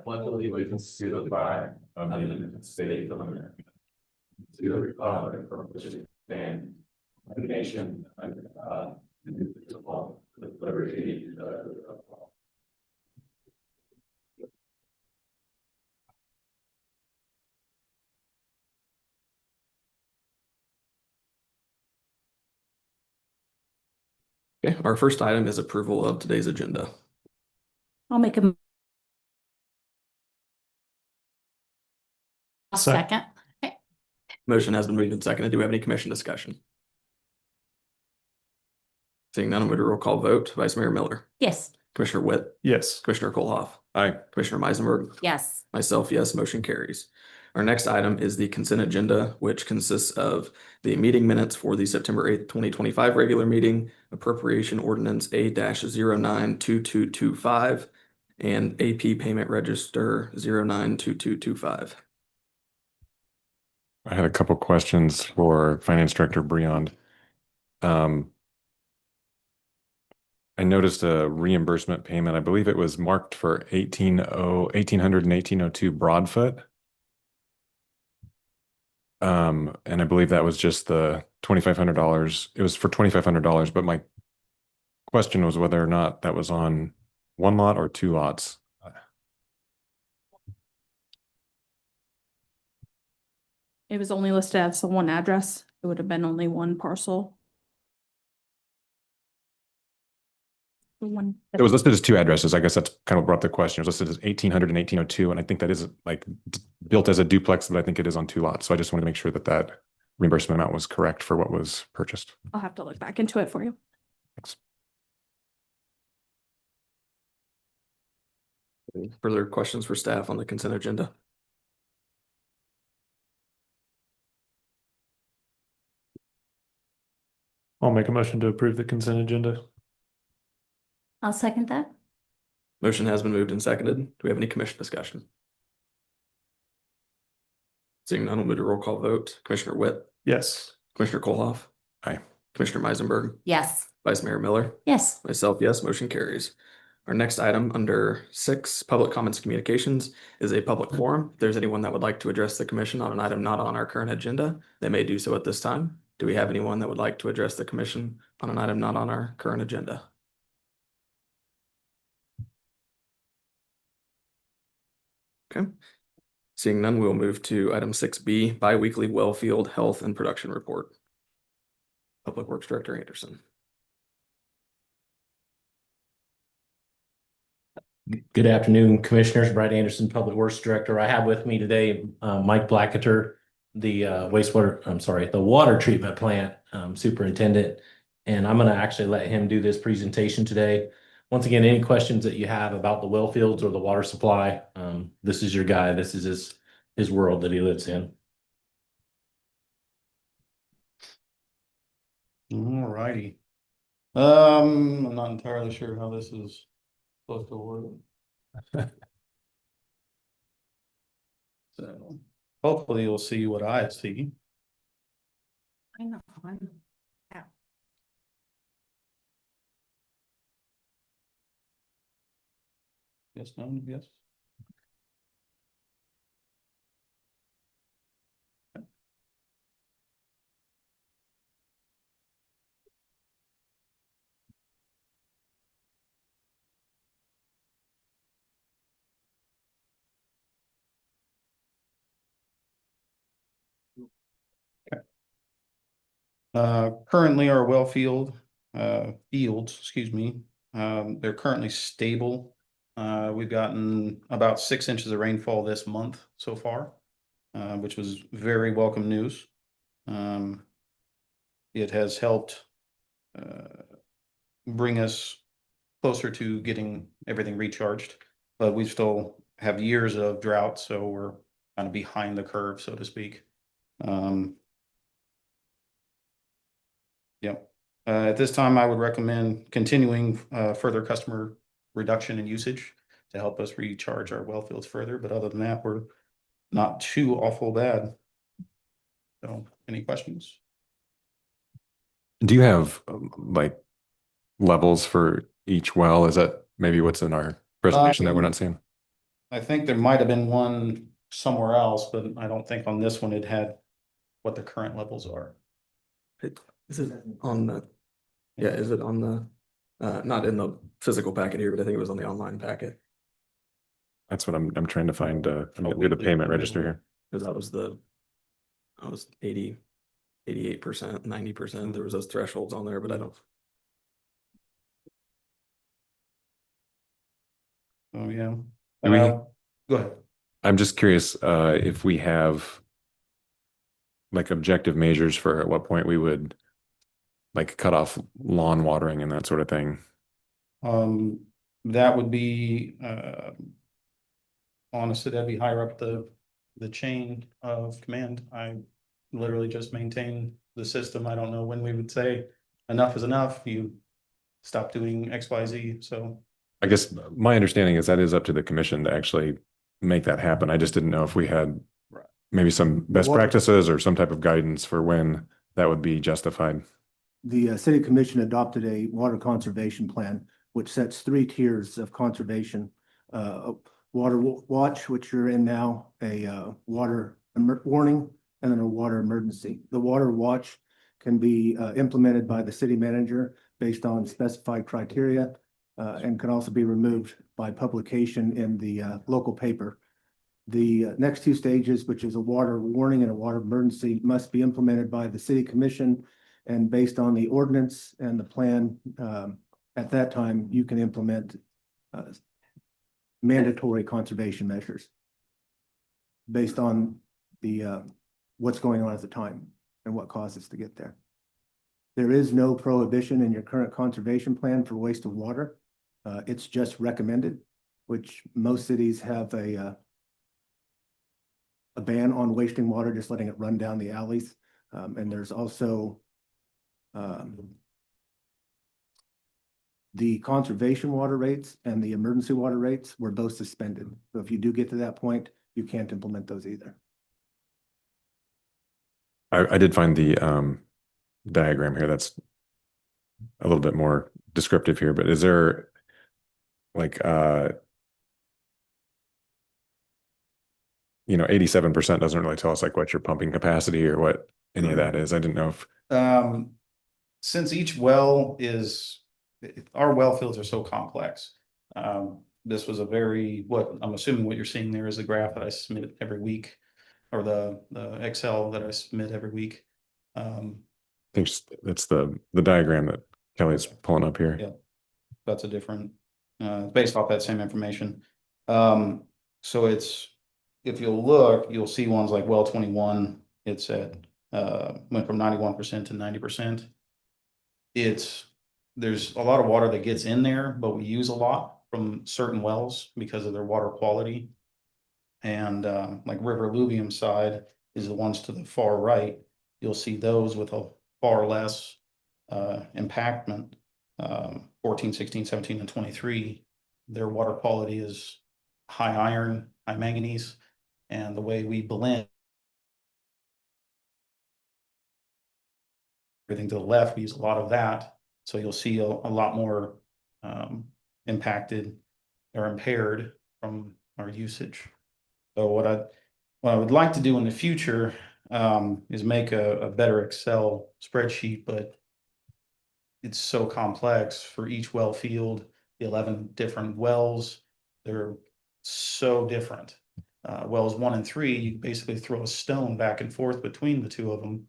pledge allegiance to the flag of the United States of America, to the republic for which it stands, one nation under God, indivisible, with liberty and justice for all. Okay, our first item is approval of today's agenda. I'll make a second. Okay. Motion has been moved and seconded. Do we have any commission discussion? Seeing none, I'm going to roll call vote. Vice Mayor Miller, Yes. Commissioner Witt, Yes. Commissioner Kolhoff, Aye. Commissioner Meisenberg, Yes. myself, yes, motion carries. Our next item is the consent agenda, which consists of the meeting minutes for the September 8th, 2025 regular meeting, appropriation ordinance A-092225, and AP payment register 092225. I had a couple questions for Finance Director Briand. I noticed a reimbursement payment. I believe it was marked for 1800 and 1802 Broadfoot. And I believe that was just the $2,500. It was for $2,500, but my question was whether or not that was on one lot or two lots. It was only listed as the one address. It would have been only one parcel. The one. It was listed as two addresses. I guess that's kind of brought the question. It was listed as 1800 and 1802, and I think that is like built as a duplex, but I think it is on two lots. So I just wanted to make sure that that reimbursement amount was correct for what was purchased. I'll have to look back into it for you. Thanks. Any further questions for staff on the consent agenda? I'll make a motion to approve the consent agenda. I'll second that. Motion has been moved and seconded. Do we have any commission discussion? Seeing none, we'll move to roll call vote. Commissioner Witt, Yes. Commissioner Kolhoff. Aye. Commissioner Meisenberg, Yes. Vice Mayor Miller, Yes. myself, yes, motion carries. Our next item under 6, public comments and communications, is a public forum. If there's anyone that would like to address the commission on an item not on our current agenda, they may do so at this time. Do we have anyone that would like to address the commission on an item not on our current agenda? Okay. Seeing none, we will move to item 6B, biweekly wellfield health and production report. Public Works Director Anderson. Good afternoon, Commissioners. Brad Anderson, Public Works Director. I have with me today Mike Blacketer, the the water treatment plant superintendent, and I'm going to actually let him do this presentation today. Once again, any questions that you have about the well fields or the water supply, this is your guy. This is his world that he lives in. All righty. I'm not entirely sure how this is supposed to work. So hopefully you'll see what I see. I know. Yes, no, yes. Currently our well fields, excuse me, they're currently stable. We've gotten about 6 inches of rainfall this month so far, which was very welcome news. It has helped bring us closer to getting everything recharged, but we still have years of drought, so we're kind of behind the curve, so to speak. Yep. At this time, I would recommend continuing further customer reduction in usage to help us recharge our well fields further. But other than that, we're not too awful bad. So any questions? Do you have like levels for each well? Is that maybe what's in our presentation that we're not seeing? I think there might have been one somewhere else, but I don't think on this one it had what the current levels are. Is it on the, yeah, is it on the, not in the physical packet here, but I think it was on the online packet. That's what I'm trying to find, do the payment register here. Cause that was I was 88%, 90%. There was those thresholds on there, but I don't. Oh, yeah. Do we- Go ahead. I'm just curious, if we have like objective measures for at what point we would like cut off lawn watering and that sort of thing. That would be, honestly, that'd be higher up the chain of command. I literally just maintain the system. I don't know when we would say enough is enough. You stop doing X, Y, Z. So I guess my understanding is that is up to the commission to actually make that happen. I just didn't know if we had Right. maybe some best Water- practices or some type of guidance for when that would be justified. The city commission adopted a water conservation plan, which sets 3 tiers of conservation. Water watch, which you're in now, a water warning, and then a water emergency. The water watch can be implemented by the city manager based on specified criteria, and can also be removed by publication in the local paper. The next 2 stages, which is a water warning and a water emergency, must be implemented by the city commission. And based on the ordinance and the plan, at that time, you can implement mandatory conservation measures based on the what's going on at the time and what caused us to get there. There is no prohibition in your current conservation plan for waste of water. It's just recommended, which most cities have a ban on wasting water, just letting it run down the alleys. And there's also the conservation water rates and the emergency water rates were both suspended. So if you do get to that point, you can't implement those either. I did find the diagram here that's a little bit more descriptive here, but is there like 87% doesn't really tell us like what your pumping capacity or what any of that is. I didn't know if since each well is, our well fields are so complex. This was a very, what I'm assuming what you're seeing there is the graph that I submit every week, or the Excel that I submit every week. I think it's the diagram that Kelly's pulling up here. Yeah. That's a different, based off that same information. So it's, if you'll look, you'll see ones like well 21, it's at, went from 91% to 90%. There's a lot of water that gets in there, but we use a lot from certain wells because of their water quality. And like river alluvium side is the ones to the far right. You'll see those with a far less impactment. 14, 16, 17, and 23. Their water quality is high iron, high manganese, and the way we blend everything to the left, we use a lot of that. So you'll see a lot more impacted or impaired from our usage. So what I would like to do in the future is make a better Excel spreadsheet, but it's so complex for each well field, the 11 different wells, they're so different. Wells 1 and 3, you basically throw a stone back and forth between the 2 of them,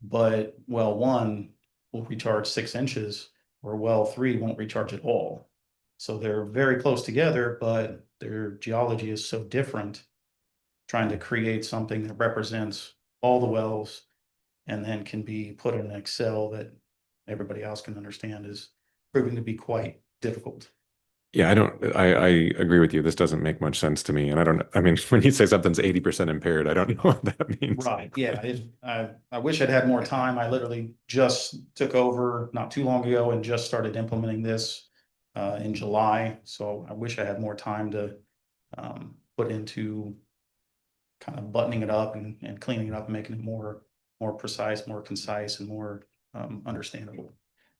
but well 1 will recharge 6 inches, or well 3 won't recharge at all. So they're very close together, but their geology is so different. Trying to create something that represents all the wells and then can be put in Excel that everybody else can understand is proving to be quite difficult. Yeah, I agree with you. This doesn't make much sense to me. And I mean, when you say something's 80% impaired, I don't know what that means. Right, yeah, I wish I'd had more time. I literally just took over not too long ago and just started implementing this in July. So I wish I had more time to put into kind of buttoning it up and cleaning it up and making it more precise, more concise, and more understandable.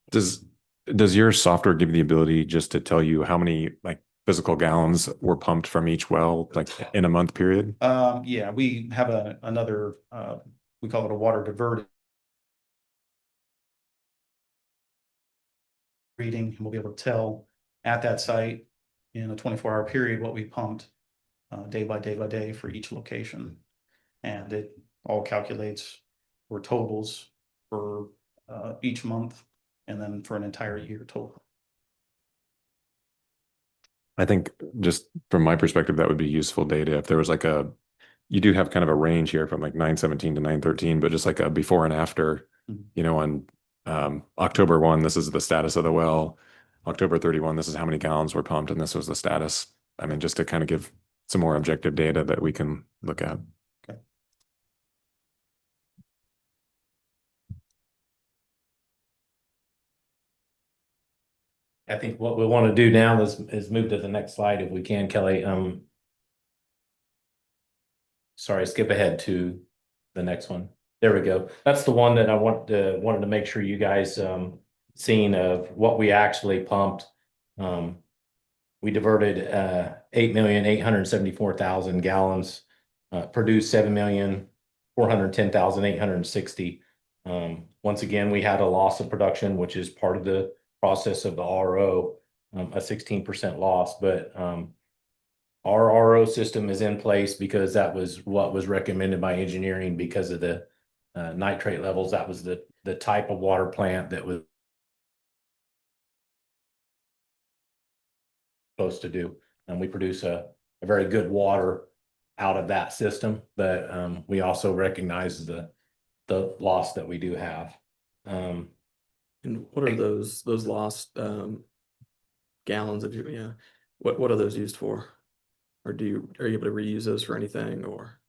Does your software give you the ability just to tell you how many like physical gallons were pumped from each well, like in a month period? Yeah, we have another, we call it a water diverter reading, and we'll be able to tell at that site in a 24-hour period what we pumped day by day by day for each location. And it all calculates for totals for each month and then for an entire year total. I think just from my perspective, that would be useful data if there was like you do have kind of a range here from like 9/17 to 9/13, but just like a before and after, Mhm. you know, on October 1, this is the status of the well. October 31, this is how many gallons were pumped, and this was the status. I mean, just to kind of give some more objective data that we can look at. I think what we want to do now is move to the next slide if we can, Kelly. Sorry, skip ahead to the next one. There we go. That's the one that I wanted to make sure you guys seen of what we actually pumped. We diverted 8,874,000 gallons, produced 7,410,860. Once again, we had a loss of production, which is part of the process of the RO, a 16% loss, but our RO system is in place because that was what was recommended by engineering because of the nitrate levels. That was the type of water plant that was supposed to do. And we produce a very good water out of that system, but we also recognize the loss that we do have. And what are those lost gallons of yeah? What are those used for? Or are you able to reuse those for anything, or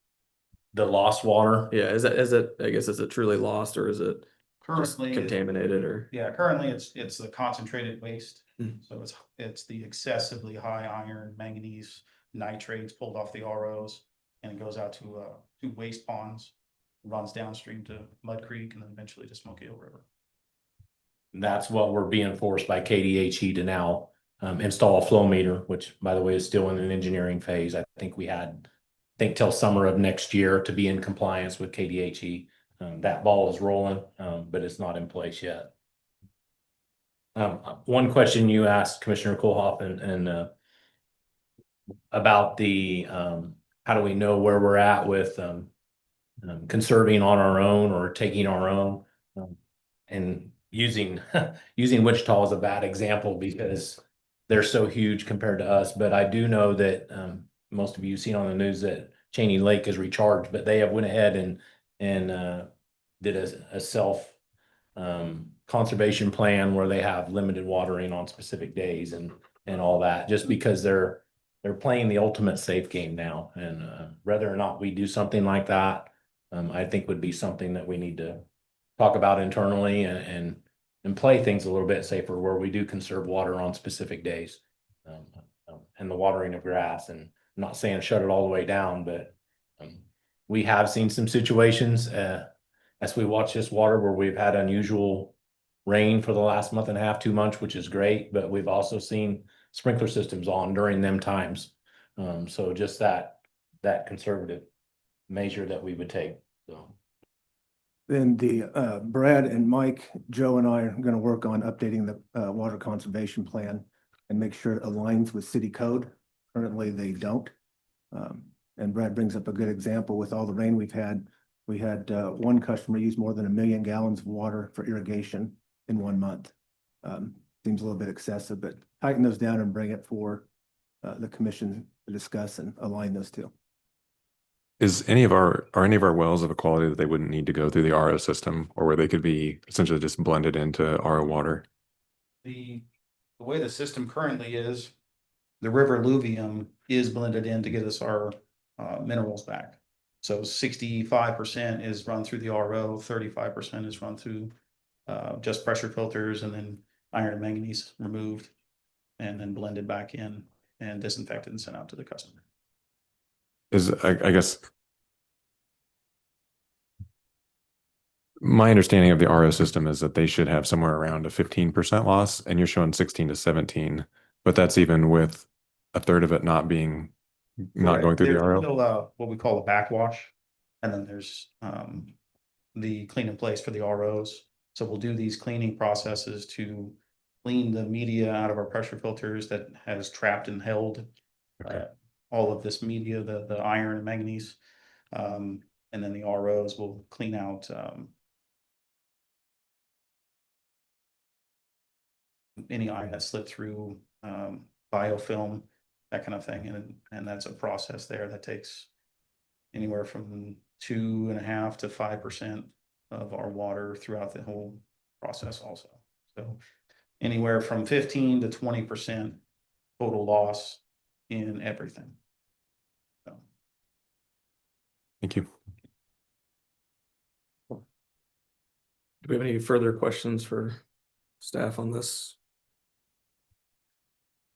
The lost water. yeah, is it I guess is it truly lost, or is it just Currently, contaminated, or yeah, currently it's the concentrated waste. Mhm. So it's the excessively high iron, manganese, nitrates pulled off the ROs, and it goes out to waste ponds, runs downstream to Mud Creek, and then eventually to Smoky Hill River. That's what we're being forced by KDHE to now install a flow meter, which by the way is still in an engineering phase. I think till summer of next year to be in compliance with KDHE. That ball is rolling, but it's not in place yet. One question you asked Commissioner Kohlhoff and about the how do we know where we're at with conserving on our own or taking our own, and using Wichita as a bad example because they're so huge compared to us. But I do know that most of you seen on the news that Cheney Lake is recharged, but they have went ahead and did a self conservation plan where they have limited watering on specific days and all that, just because they're playing the ultimate safe game now. And whether or not we do something like that, I think would be something that we need to talk about internally and play things a little bit safer where we do conserve water on specific days. And the watering of grass, and I'm not saying shut it all the way down, but we have seen some situations as we watch this water where we've had unusual rain for the last month and a half, 2 months, which is great, but we've also seen sprinkler systems on during them times. So just that conservative measure that we would take. So Then Brad and Mike, Joe and I are going to work on updating the water conservation plan and make sure it aligns with city code. Currently, they don't. And Brad brings up a good example with all the rain we've had. We had one customer use more than 1 million gallons of water for irrigation in 1 month. Seems a little bit excessive, but tighten those down and bring it for the commission to discuss and align those two. Are any of our wells of a quality that they wouldn't need to go through the RO system, or where they could be essentially just blended into RO water? The way the system currently is, the river alluvium is blended in to get us our minerals back. So 65% is run through the RO, 35% is run through just pressure filters, and then iron and manganese removed and then blended back in and disinfected and sent out to the customer. I guess my understanding of the RO system is that they should have somewhere around a 15% loss, and you're showing 16 to 17, but that's even with a third of it not going through the There's RO? still, what we call a backwash, and then there's the clean in place for the ROs. So we'll do these cleaning processes to clean the media out of our pressure filters that has trapped and held Okay. all of this media, the iron and manganese. And then the ROs will clean out any iron that slipped through, biofilm, that kind of thing. And that's a process there that takes anywhere from 2.5% to 5% of our water throughout the whole process also. So anywhere from 15 to 20% total loss in everything. So, Thank you. Do we have any further questions for staff on this?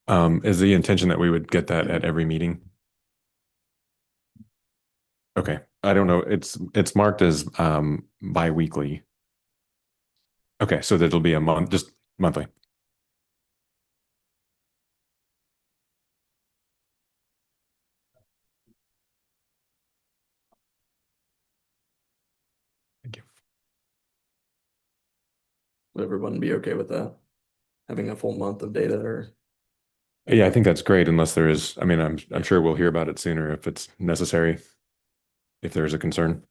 Is the intention that we would get that at every meeting? Okay, I don't know. It's marked as bi-weekly. Okay, so that'll be a month, just monthly. Thank you. Would everyone be okay with that? Having a full month of data or? Yeah, I think that's great unless there is, I mean, I'm sure we'll hear about it sooner if it's necessary. If there's a concern.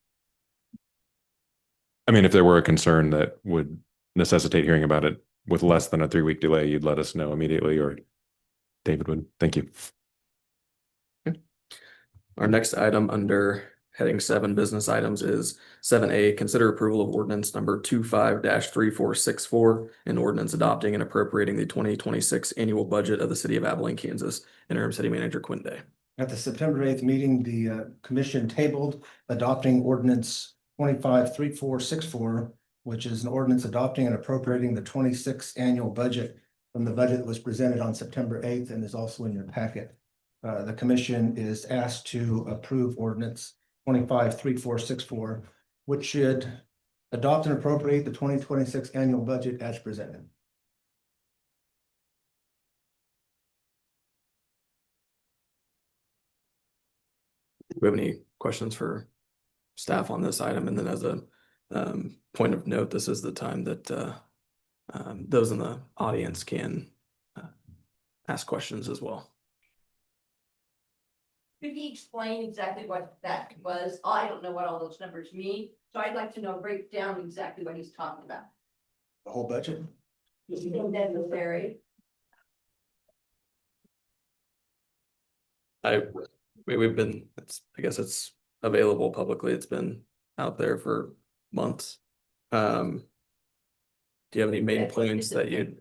I mean, if there were a concern that would necessitate hearing about it with less than a 3-week delay, you'd let us know immediately, or David would. Thank you. Our next item under heading 7 business items is 7A, consider approval of ordinance number 25-3464, an ordinance adopting and appropriating the 2026 annual budget of the city of Abilene, Kansas. Interim City Manager Quinn Day. At the September 8th meeting, the commission tabled adopting ordinance 25-3464, which is an ordinance adopting and appropriating the 26th annual budget from the budget that was presented on September 8th and is also in your packet. The commission is asked to approve ordinance 25-3464, which should adopt and appropriate the 2026 annual budget as presented. Do we have any questions for staff on this item? And then as a point of note, this is the time that those in the audience can ask questions as well. Could he explain exactly what that was? I don't know what all those numbers mean, so I'd like to know, break down exactly what he's talking about. The whole budget? Is it necessary? We've been, I guess it's available publicly. It's been out there for months. Do you have any main Okay, what points is it? that you,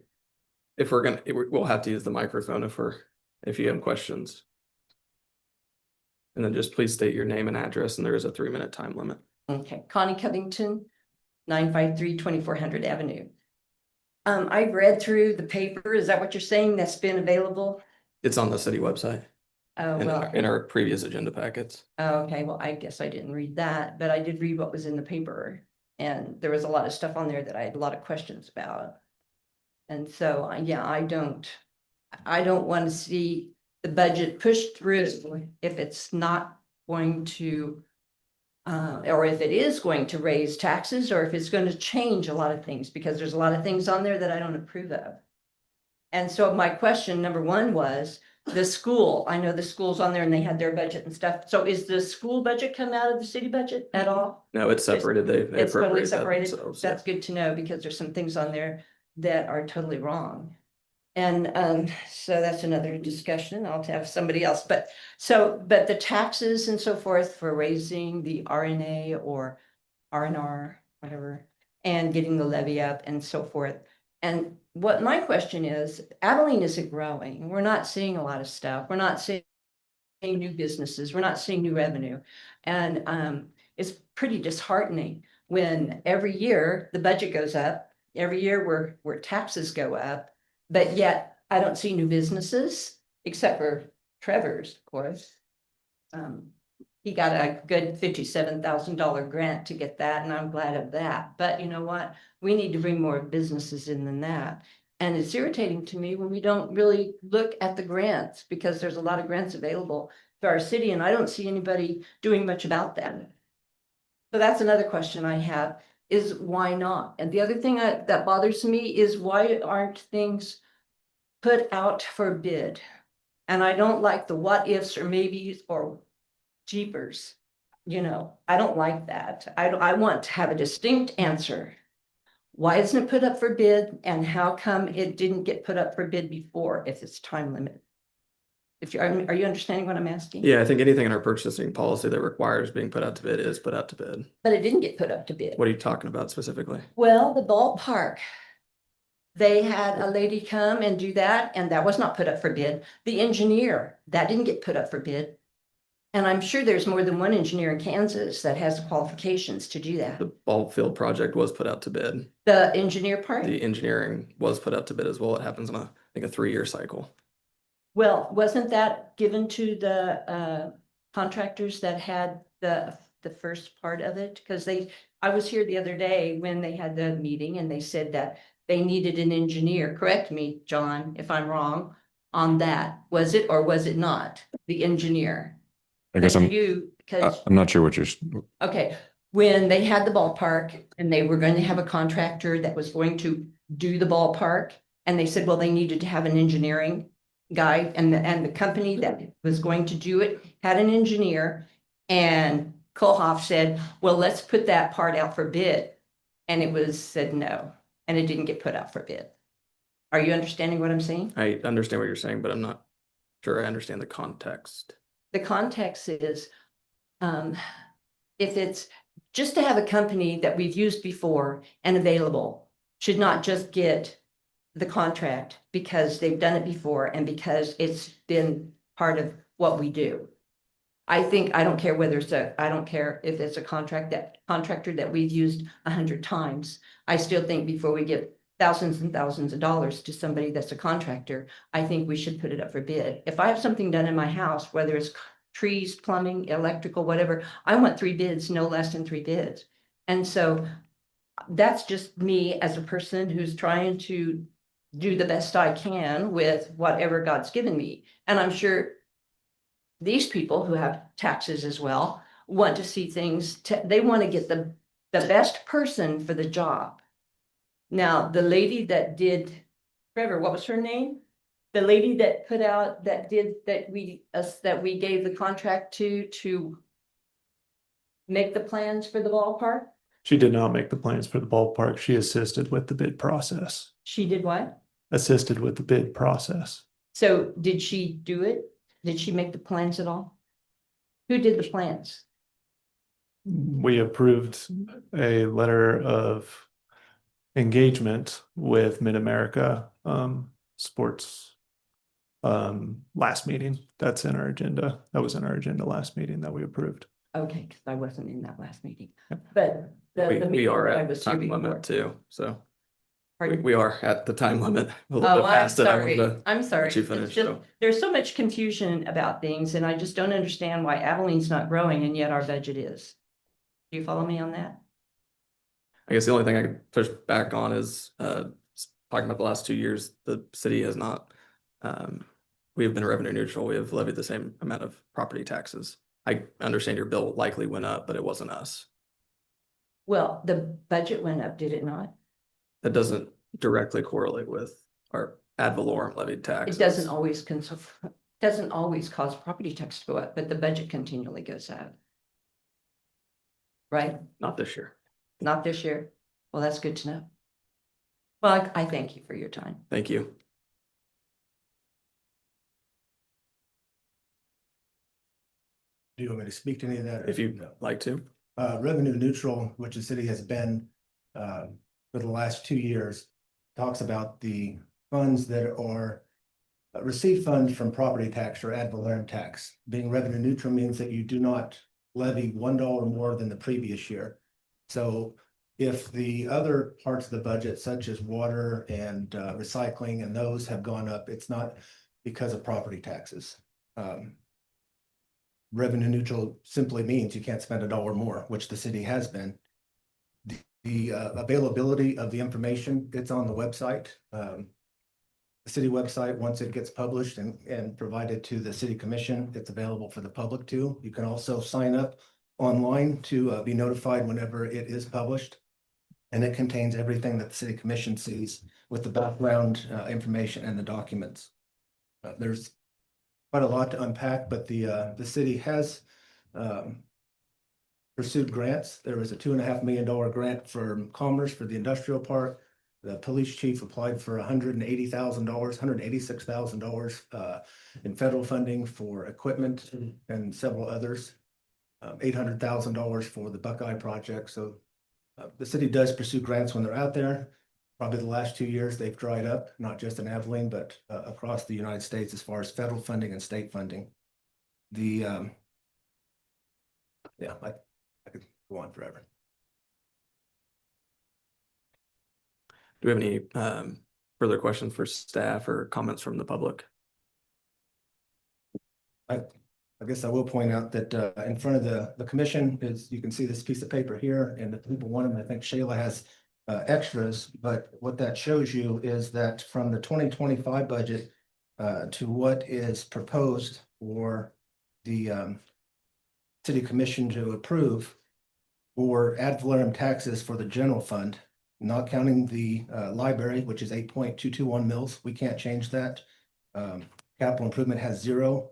if we're gonna, we'll have to use the microphone if you have questions. And then just please state your name and address, and there is a 3-minute time limit. Okay, Connie Covington, 953 2400 Avenue. I've read through the paper. Is that what you're saying? That's been available? It's on the city website Oh, in well, in our previous agenda packets. okay, well, I guess I didn't read that, but I did read what was in the paper. And there was a lot of stuff on there that I had a lot of questions about. And so, yeah, I don't want to see the budget pushed through if it's not going to, or if it is going to raise taxes, or if it's going to change a lot of things, because there's a lot of things on there that I don't approve of. And so my question number 1 was the school. I know the school's on there and they had their budget and stuff. So is the school budget come out of the city budget at all? No, it's separated. They It's totally appropriate that separated. themselves. That's good to know, because there's some things on there that are totally wrong. And so that's another discussion. I'll have somebody else, but the taxes and so forth for raising the RNA or RNR, whatever, and getting the levy up and so forth. And what my question is, Abilene isn't growing. We're not seeing a lot of stuff. We're not seeing new businesses. We're not seeing new revenue. And it's pretty disheartening when every year the budget goes up, every year where taxes go up, but yet I don't see new businesses, except for Trevor's, of course. He got a good $57,000 grant to get that, and I'm glad of that. But you know what? We need to bring more businesses in than that. And it's irritating to me when we don't really look at the grants, because there's a lot of grants available to our city, and I don't see anybody doing much about that. So that's another question I have, is why not? And the other thing that bothers me is why aren't things put out for bid? And I don't like the what ifs or maybes or jeepers. You know, I don't like that. I want to have a distinct answer. Why isn't it put up for bid, and how come it didn't get put up for bid before if it's time limit? If you are you understanding what I'm asking? Yeah, I think anything in our purchasing policy that requires being put out to bid is put out to bid. But it didn't get put up to bid. What are you talking about specifically? Well, the ballpark. They had a lady come and do that, and that was not put up for bid. The engineer, that didn't get put up for bid. And I'm sure there's more than one engineer in Kansas that has the qualifications to do that. The ball field project was put out to bid. The engineer part? The engineering was put out to bid as well. It happens in I think a 3-year cycle. Well, wasn't that given to the contractors that had the first part of it? Because I was here the other day when they had the meeting, and they said that they needed an engineer. Correct me, John, if I'm wrong on that. Was it or was it not the engineer? I guess Because I'm not sure what you're, okay, when they had the ballpark and they were going to have a contractor that was going to do the ballpark, and they said, well, they needed to have an engineering guy, and the company that was going to do it had an engineer, and Kohoff said, well, let's put that part out for bid. And it was said no, and it didn't get put out for bid. Are you understanding what I'm saying? I understand what you're saying, but I'm not sure I understand the context. The context is, if it's just to have a company that we've used before and available, should not just get the contract because they've done it before and because it's been part of what we do. I don't care I don't care if it's a contractor that we've used 100 times. I still think before we give thousands and thousands of dollars to somebody that's a contractor, I think we should put it up for bid. If I have something done in my house, whether it's trees, plumbing, electrical, whatever, I want 3 bids, no less than 3 bids. And so that's just me as a person who's trying to do the best I can with whatever God's given me. And I'm sure these people who have taxes as well want to see things, they want to get the best person for the job. Now, the lady that did, Trevor, what was her name? The lady that put out, that we gave the contract to make the plans for the ballpark? She did not make the plans for the ballpark. She assisted with the bid process. She did what? Assisted with the bid process. So did she do it? Did she make the plans at all? Who did the plans? We approved a letter of engagement with Mid-America Sports last meeting. That's in our agenda. That was in our agenda last meeting that we approved. Okay, because I wasn't in that last meeting, Yep. but the We meeting are that I at was here time before. limit too, so Pardon? we are at the time limit. A little Oh, bit I'm past it. I sorry. wanted to I'm sorry. let you It's finish, just- so. There's so much confusion about things, and I just don't understand why Abilene's not growing and yet our budget is. Do you follow me on that? I guess the only thing I can push back on is talking about the last 2 years, the city has not, we have been revenue neutral. We have levied the same amount of property taxes. I understand your bill likely went up, but it wasn't us. Well, the budget went up, did it not? That doesn't directly correlate with our ad valorem levied taxes. It doesn't always cause property tax to go up, but the budget continually goes up. Right? Not this year. Not this year. Well, that's good to know. Well, I thank you for your time. Thank you. Do you want me to speak to any of that? or If you'd no? like to. Revenue neutral, which the city has been for the last 2 years, talks about the funds that are receive funds from property tax or ad valorem tax. Being revenue neutral means that you do not levy $1 more than the previous year. So if the other parts of the budget, such as water and recycling, and those have gone up, it's not because of property taxes. Revenue neutral simply means you can't spend $1 more, which the city has been. The availability of the information, it's on the website. the city website, once it gets published and provided to the city commission, it's available for the public too. You can also sign up online to be notified whenever it is published. And it contains everything that the city commission sees with the background information and the documents. There's quite a lot to unpack, but the city has pursued grants. There was a $2.5 million grant for commerce for the industrial park. The police chief applied for $180,000, $186,000 in federal funding for equipment and several others. $800,000 for the Buckeye project. So the city does pursue grants when they're out there. Probably the last 2 years they've dried up, not just in Abilene, but across the United States as far as federal funding and state funding. Yeah, I could go on forever. Do we have any further questions for staff or comments from the public? I guess I will point out that in front of the commission is, you can see this piece of paper here, and if people want them, I think Shayla has extras, but what that shows you is that from the 2025 budget to what is proposed for the city commission to approve for ad valorem taxes for the general fund, not counting the library, which is 8.221 mils. We can't change that. Capital improvement has 0.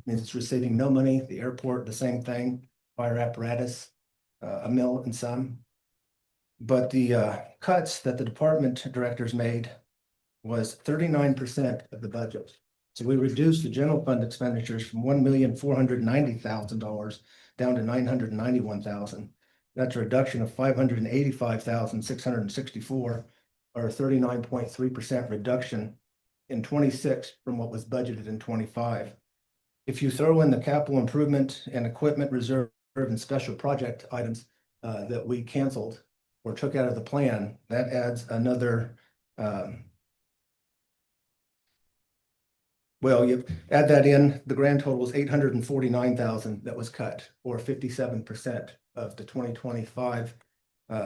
Means it's receiving no money. The airport, the same thing. Fire apparatus, $1 mil and some. But the cuts that the department directors made was 39% of the budget. So we reduced the general fund expenditures from $1,490,000 down to $991,000. That's a reduction of $585,664, or a 39.3% reduction in 26 from what was budgeted in 25. If you throw in the capital improvement and equipment reserve and special project items that we canceled or took out of the plan, that adds another, well, you add that in, the grand total was 849,000 that was cut, or 57% of the 2025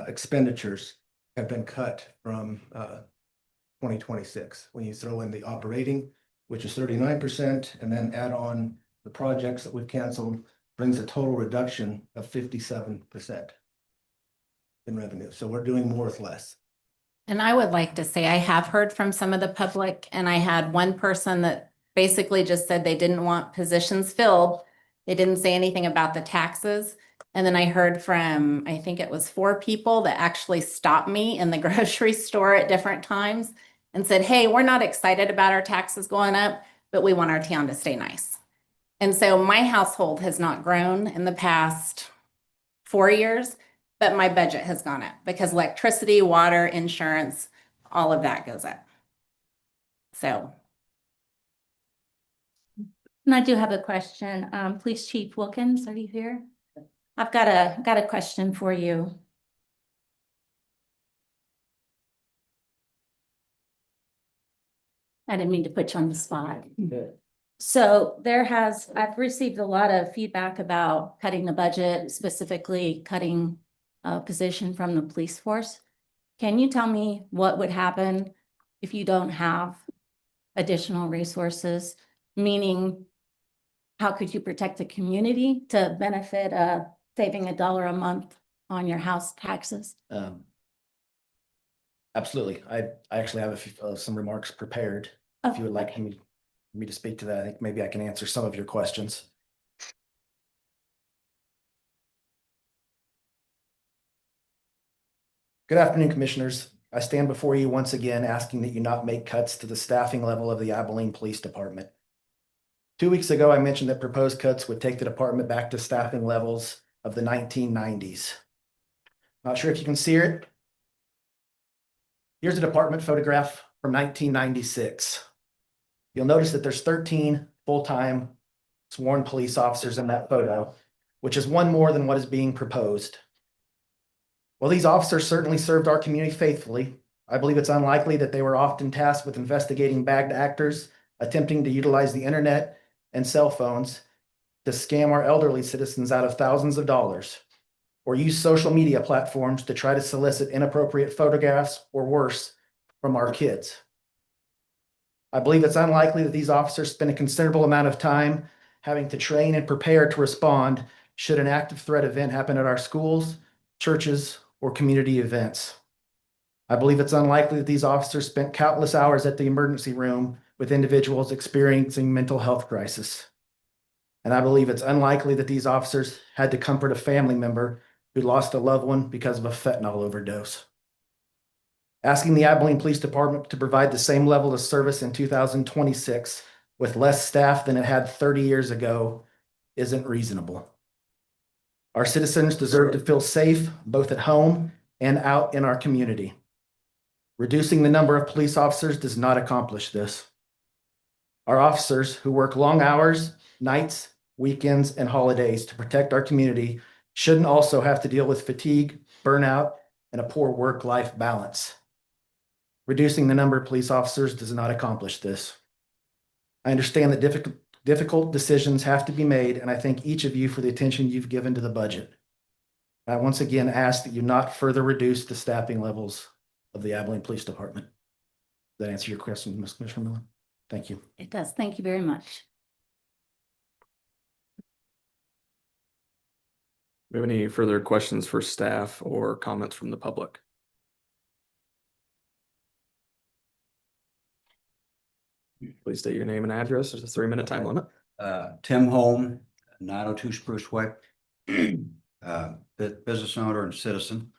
expenditures have been cut from 2026. When you throw in the operating, which is 39%, and then add on the projects that we've canceled, brings a total reduction of 57% in revenue. So we're doing more with less. And I would like to say, I have heard from some of the public, and I had one person that basically just said they didn't want positions filled. They didn't say anything about the taxes. And then I heard from, I think it was 4 people that actually stopped me in the grocery store at different times and said, hey, we're not excited about our taxes going up, but we want our town to stay nice. And so my household has not grown in the past 4 years, but my budget has gone up because electricity, water, insurance, all of that goes up. So. And I do have a question. Police Chief Wilkins, are you here? I've got a question for you. I didn't mean to put you on the spot. So I've received a lot of feedback about cutting the budget, specifically cutting a position from the police force. Can you tell me what would happen if you don't have additional resources? Meaning, how could you protect the community to benefit saving $1 a month on your house taxes? Absolutely. I actually have some remarks prepared. If you would like me to speak to that, I think maybe I can answer some of your questions. Good afternoon, Commissioners. I stand before you once again asking that you not make cuts to the staffing level of the Abilene Police Department. 2 weeks ago, I mentioned that proposed cuts would take the department back to staffing levels of the 1990s. Not sure if you can see it. Here's a department photograph from 1996. You'll notice that there's 13 full-time sworn police officers in that photo, which is one more than what is being proposed. While these officers certainly served our community faithfully, I believe it's unlikely that they were often tasked with investigating bad actors, attempting to utilize the internet and cell phones to scam our elderly citizens out of thousands of dollars, or use social media platforms to try to solicit inappropriate photographs or worse from our kids. I believe it's unlikely that these officers spend a considerable amount of time having to train and prepare to respond should an active threat event happen at our schools, churches, or community events. I believe it's unlikely that these officers spent countless hours at the emergency room with individuals experiencing mental health crisis. And I believe it's unlikely that these officers had to comfort a family member who lost a loved one because of a fentanyl overdose. Asking the Abilene Police Department to provide the same level of service in 2026 with less staff than it had 30 years ago isn't reasonable. Our citizens deserve to feel safe both at home and out in our community. Reducing the number of police officers does not accomplish this. Our officers who work long hours, nights, weekends, and holidays to protect our community shouldn't also have to deal with fatigue, burnout, and a poor work-life balance. Reducing the number of police officers does not accomplish this. I understand that difficult decisions have to be made, and I thank each of you for the attention you've given to the budget. I once again ask that you not further reduce the staffing levels of the Abilene Police Department. Does that answer your question, Ms. Commissioner Miller? Thank you. It does. Thank you very much. Do we have any further questions for staff or comments from the public? Please state your name and address. There's a 3-minute time limit. Tim Holm, 902 Spruce Way, business owner and citizen.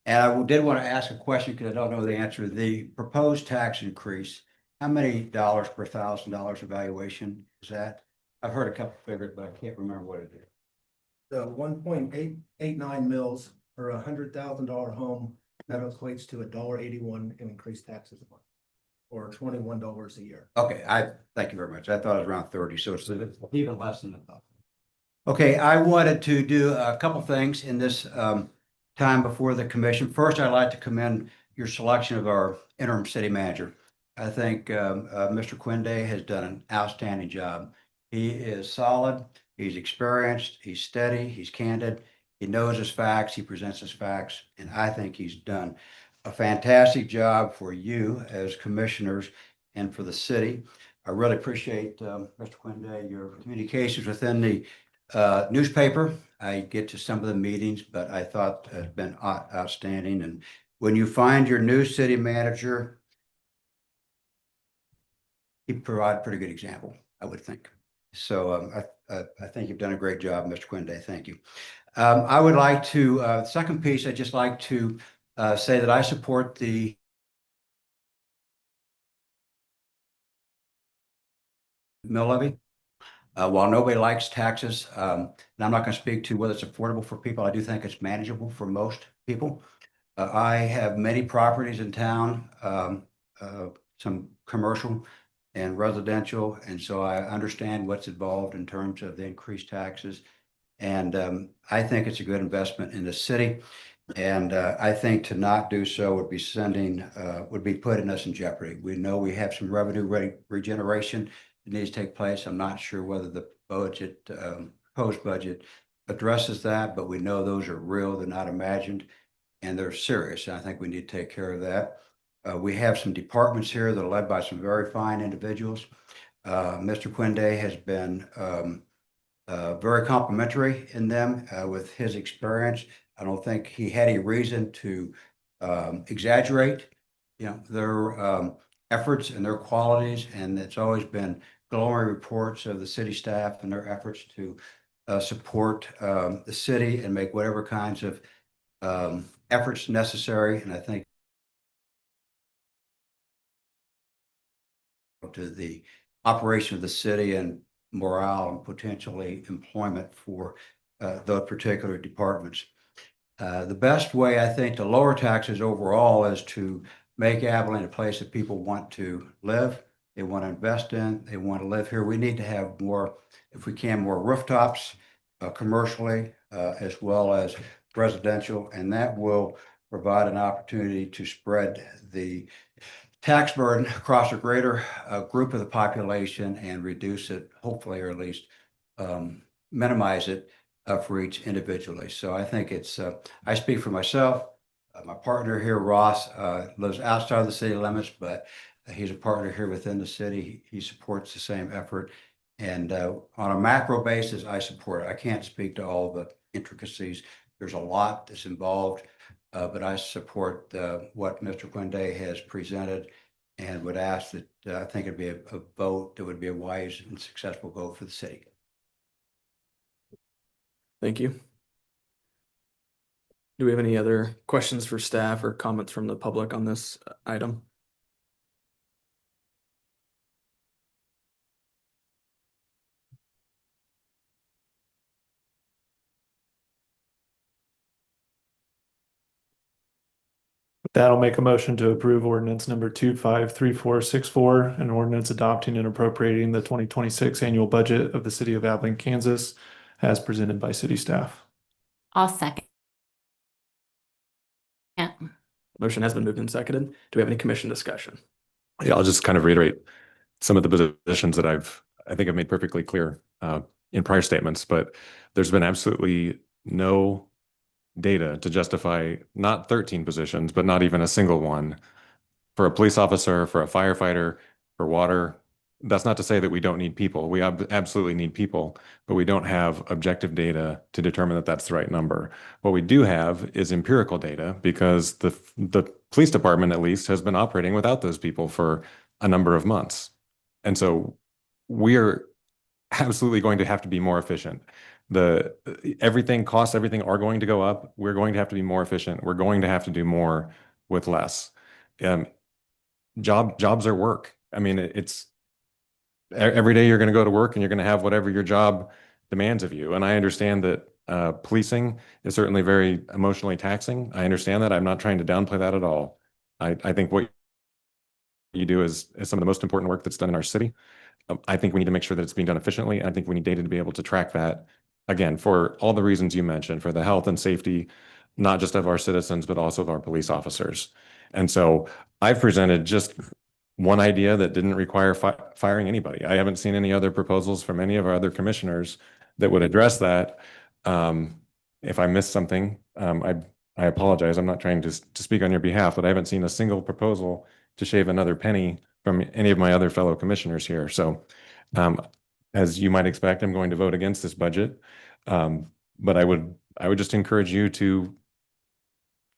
And I did want to ask a question because I don't know the answer. The proposed tax increase, how many dollars per $1,000 evaluation is that? I've heard a couple figures, but I can't remember what it is. The 1.889 mils for $100,000 home, that equates to $1.81 in increased taxes a month, or $21 a year. Okay, thank you very much. I thought it was around 30, so it's even less than I thought. Okay, I wanted to do a couple things in this time before the commission. First, I'd like to commend your selection of our interim city manager. I think Mr. Quinde has done an outstanding job. He is solid, he's experienced, he's steady, he's candid, he knows his facts, he presents his facts, and I think he's done a fantastic job for you as commissioners and for the city. I really appreciate, Mr. Quinde, your communications within the newspaper. I get to some of the meetings, but I thought it's been outstanding. And when you find your new city manager, he provided a pretty good example, I would think. So I think you've done a great job, Mr. Quinde. Thank you. I would like to, second piece, I'd just like to say that I support the mill levy. While nobody likes taxes, and I'm not going to speak to whether it's affordable for people, I do think it's manageable for most people. I have many properties in town, some commercial and residential, and so I understand what's involved in terms of the increased taxes. And I think it's a good investment in the city. And I think to not do so would be putting us in jeopardy. We know we have some revenue regeneration that needs to take place. I'm not sure whether the budget, proposed budget addresses that, but we know those are real, they're not imagined, and they're serious. And I think we need to take care of that. We have some departments here that are led by some very fine individuals. Mr. Quinde has been very complimentary in them with his experience. I don't think he had any reason to exaggerate, their efforts and their qualities. And it's always been glowing reports of the city staff and their efforts to support the city and make whatever kinds of efforts necessary. And I think to the operation of the city and morale and potentially employment for those particular departments. The best way, I think, to lower taxes overall is to make Abilene a place that people want to live, they want to invest in, they want to live here. We need to have more, if we can, more rooftops commercially as well as residential, and that will provide an opportunity to spread the tax burden across a greater group of the population and reduce it, hopefully, or at least minimize it for each individually. So I think it's, I speak for myself. My partner here, Ross, lives outside of the city limits, but He's a partner here within the city. He supports the same effort. And on a macro basis, I support it. I can't speak to all the intricacies. There's a lot that's involved, but I support what Mr. Quinde has presented and would ask that I think it'd be a vote that would be a wise and successful vote for the city. Thank you. Do we have any other questions for staff or comments from the public on this item? With that, I'll make a motion to approve ordinance number 253464, an ordinance adopting and appropriating the 2026 annual budget of the city of Abilene, Kansas, as presented by city staff. I'll second. Yeah. Motion has been moved and seconded. Do we have any commission discussion? Yeah, I'll just kind of reiterate some of the positions that I think I've made perfectly clear in prior statements, but there's been absolutely no data to justify not 13 positions, but not even a single one for a police officer, for a firefighter, for water. That's not to say that we don't need people. We absolutely need people, but we don't have objective data to determine that that's the right number. What we do have is empirical data because the police department, at least, has been operating without those people for a number of months. And so we are absolutely going to have to be more efficient. Costs, everything are going to go up. We're going to have to be more efficient. We're going to have to do more with less. Jobs are work. I mean, it's every day you're going to go to work and you're going to have whatever your job demands of you. And I understand that policing is certainly very emotionally taxing. I understand that. I'm not trying to downplay that at all. I think what you do is some of the most important work that's done in our city. I think we need to make sure that it's being done efficiently. I think we need data to be able to track that, again, for all the reasons you mentioned, for the health and safety, not just of our citizens, but also of our police officers. And so I've presented just one idea that didn't require firing anybody. I haven't seen any other proposals from any of our other commissioners that would address that. If I missed something, I apologize. I'm not trying to speak on your behalf, but I haven't seen a single proposal to shave another penny from any of my other fellow commissioners here. So as you might expect, I'm going to vote against this budget. But I would just encourage you to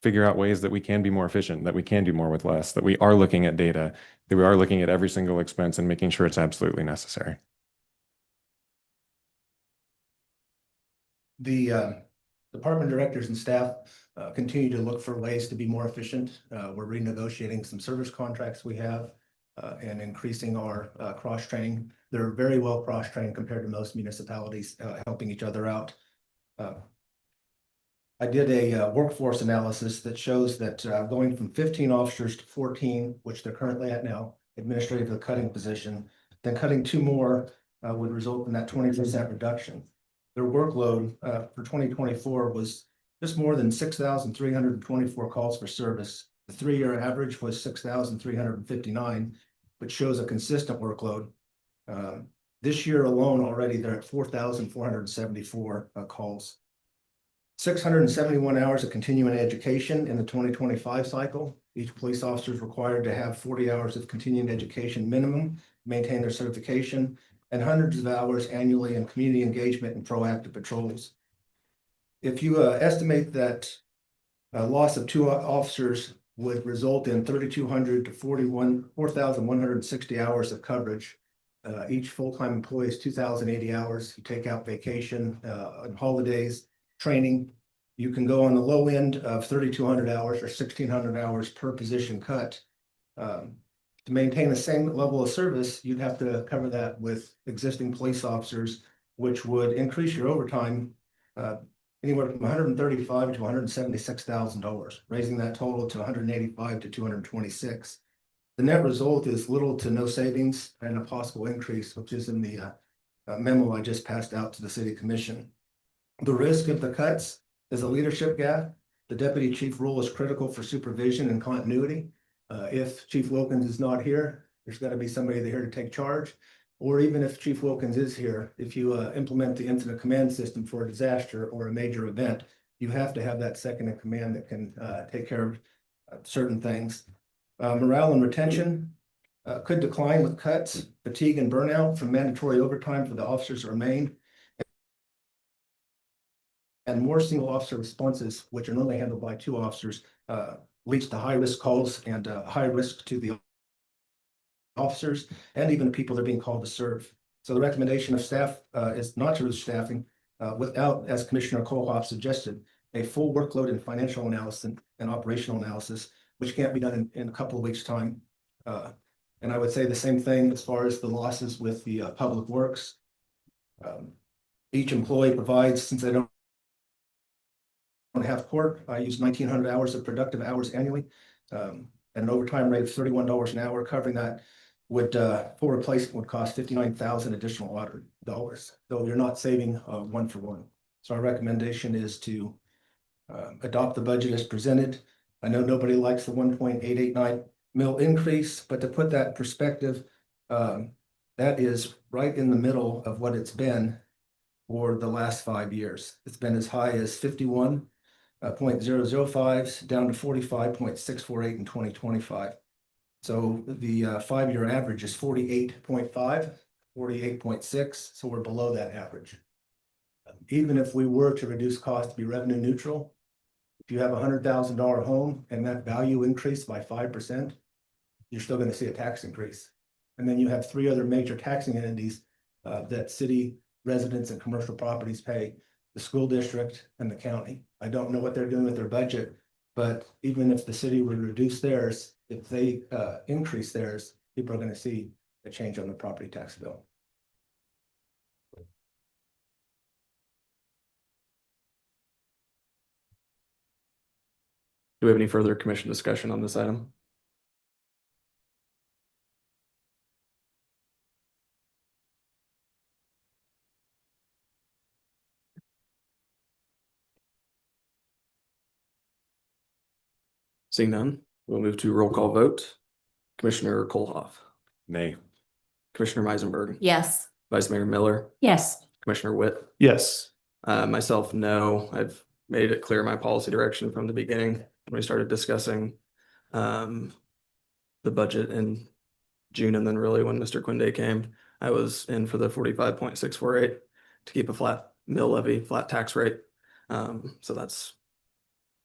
figure out ways that we can be more efficient, that we can do more with less, that we are looking at data, that we are looking at every single expense and making sure it's absolutely necessary. The department directors and staff continue to look for ways to be more efficient. We're renegotiating some service contracts we have and increasing our cross-training. They're very well cross-trained compared to most municipalities, helping each other out. I did a workforce analysis that shows that going from 15 officers to 14, which they're currently at now, administrative cutting position, then cutting 2 more would result in that 20% reduction. Their workload for 2024 was just more than 6,324 calls for service. The 3-year average was 6,359, which shows a consistent workload. This year alone already, they're at 4,474 calls. 671 hours of continuing education in the 2025 cycle. Each police officer is required to have 40 hours of continuing education minimum, maintain their certification, and hundreds of hours annually in community engagement and proactive patrols. If you estimate that a loss of 2 officers would result in 3,200 to 4,160 hours of coverage. Each full-time employee is 2,080 hours. You take out vacation and holidays, training. You can go on the low end of 3,200 hours or 1,600 hours per position cut. To maintain the same level of service, you'd have to cover that with existing police officers, which would increase your overtime anywhere from $135,000 to $176,000, raising that total to $185,000 to $226,000. The net result is little to no savings and a possible increase, which is in the memo I just passed out to the City Commission. The risk of the cuts is a leadership gap. The deputy chief role is critical for supervision and continuity. If Chief Wilkins is not here, there's got to be somebody there to take charge. Or even if Chief Wilkins is here, if you implement the incident command system for a disaster or a major event, you have to have that second in command that can take care of certain things. Morale and retention. could decline with cuts, fatigue and burnout from mandatory overtime for the officers to remain. And more single officer responses, which are normally handled by two officers, leads to high risk calls and high risk to the officers and even the people that are being called to serve. So the recommendation of staff is not to reduce staffing without, as Commissioner Kohlhoff suggested, a full workload and financial analysis and operational analysis, which can't be done in a couple of weeks' time. And I would say the same thing as far as the losses with the public works. Each employee provides, since they don't have court, I use 1,900 hours of productive hours annually. At an overtime rate of $31 an hour, covering that would, full replacement would cost 59,000 additional dollars. So you're not saving one for one. So our recommendation is to adopt the budget as presented. I know nobody likes the 1.889 mil increase, but to put that in perspective, that is right in the middle of what it's been for the last 5 years. It's been as high as 51.005s down to 45.648 in 2025. So the 5-year average is 48.5, 48.6. So we're below that average. Even if we were to reduce costs to be revenue neutral, if you have a $100,000 home and that value increased by 5%, you're still going to see a tax increase. And then you have 3 other major taxing entities that city residents and commercial properties pay: the school district and the county. I don't know what they're doing with their budget, but even if the city would reduce theirs, if they increase theirs, people are going to see a change on the property tax bill. Do we have any further commission discussion on this item? Seeing none, we'll move to roll call vote. Commissioner Kohlhoff, Nay. Commissioner Meisenberg, Yes. Vice Mayor Miller, Yes. Commissioner Witt. Yes. Myself, no. I've made it clear my policy direction from the beginning when we started discussing the budget in June, and then really when Mr. Quinde came, I was in for the 45.648 to keep a flat mill levy, flat tax rate. So that's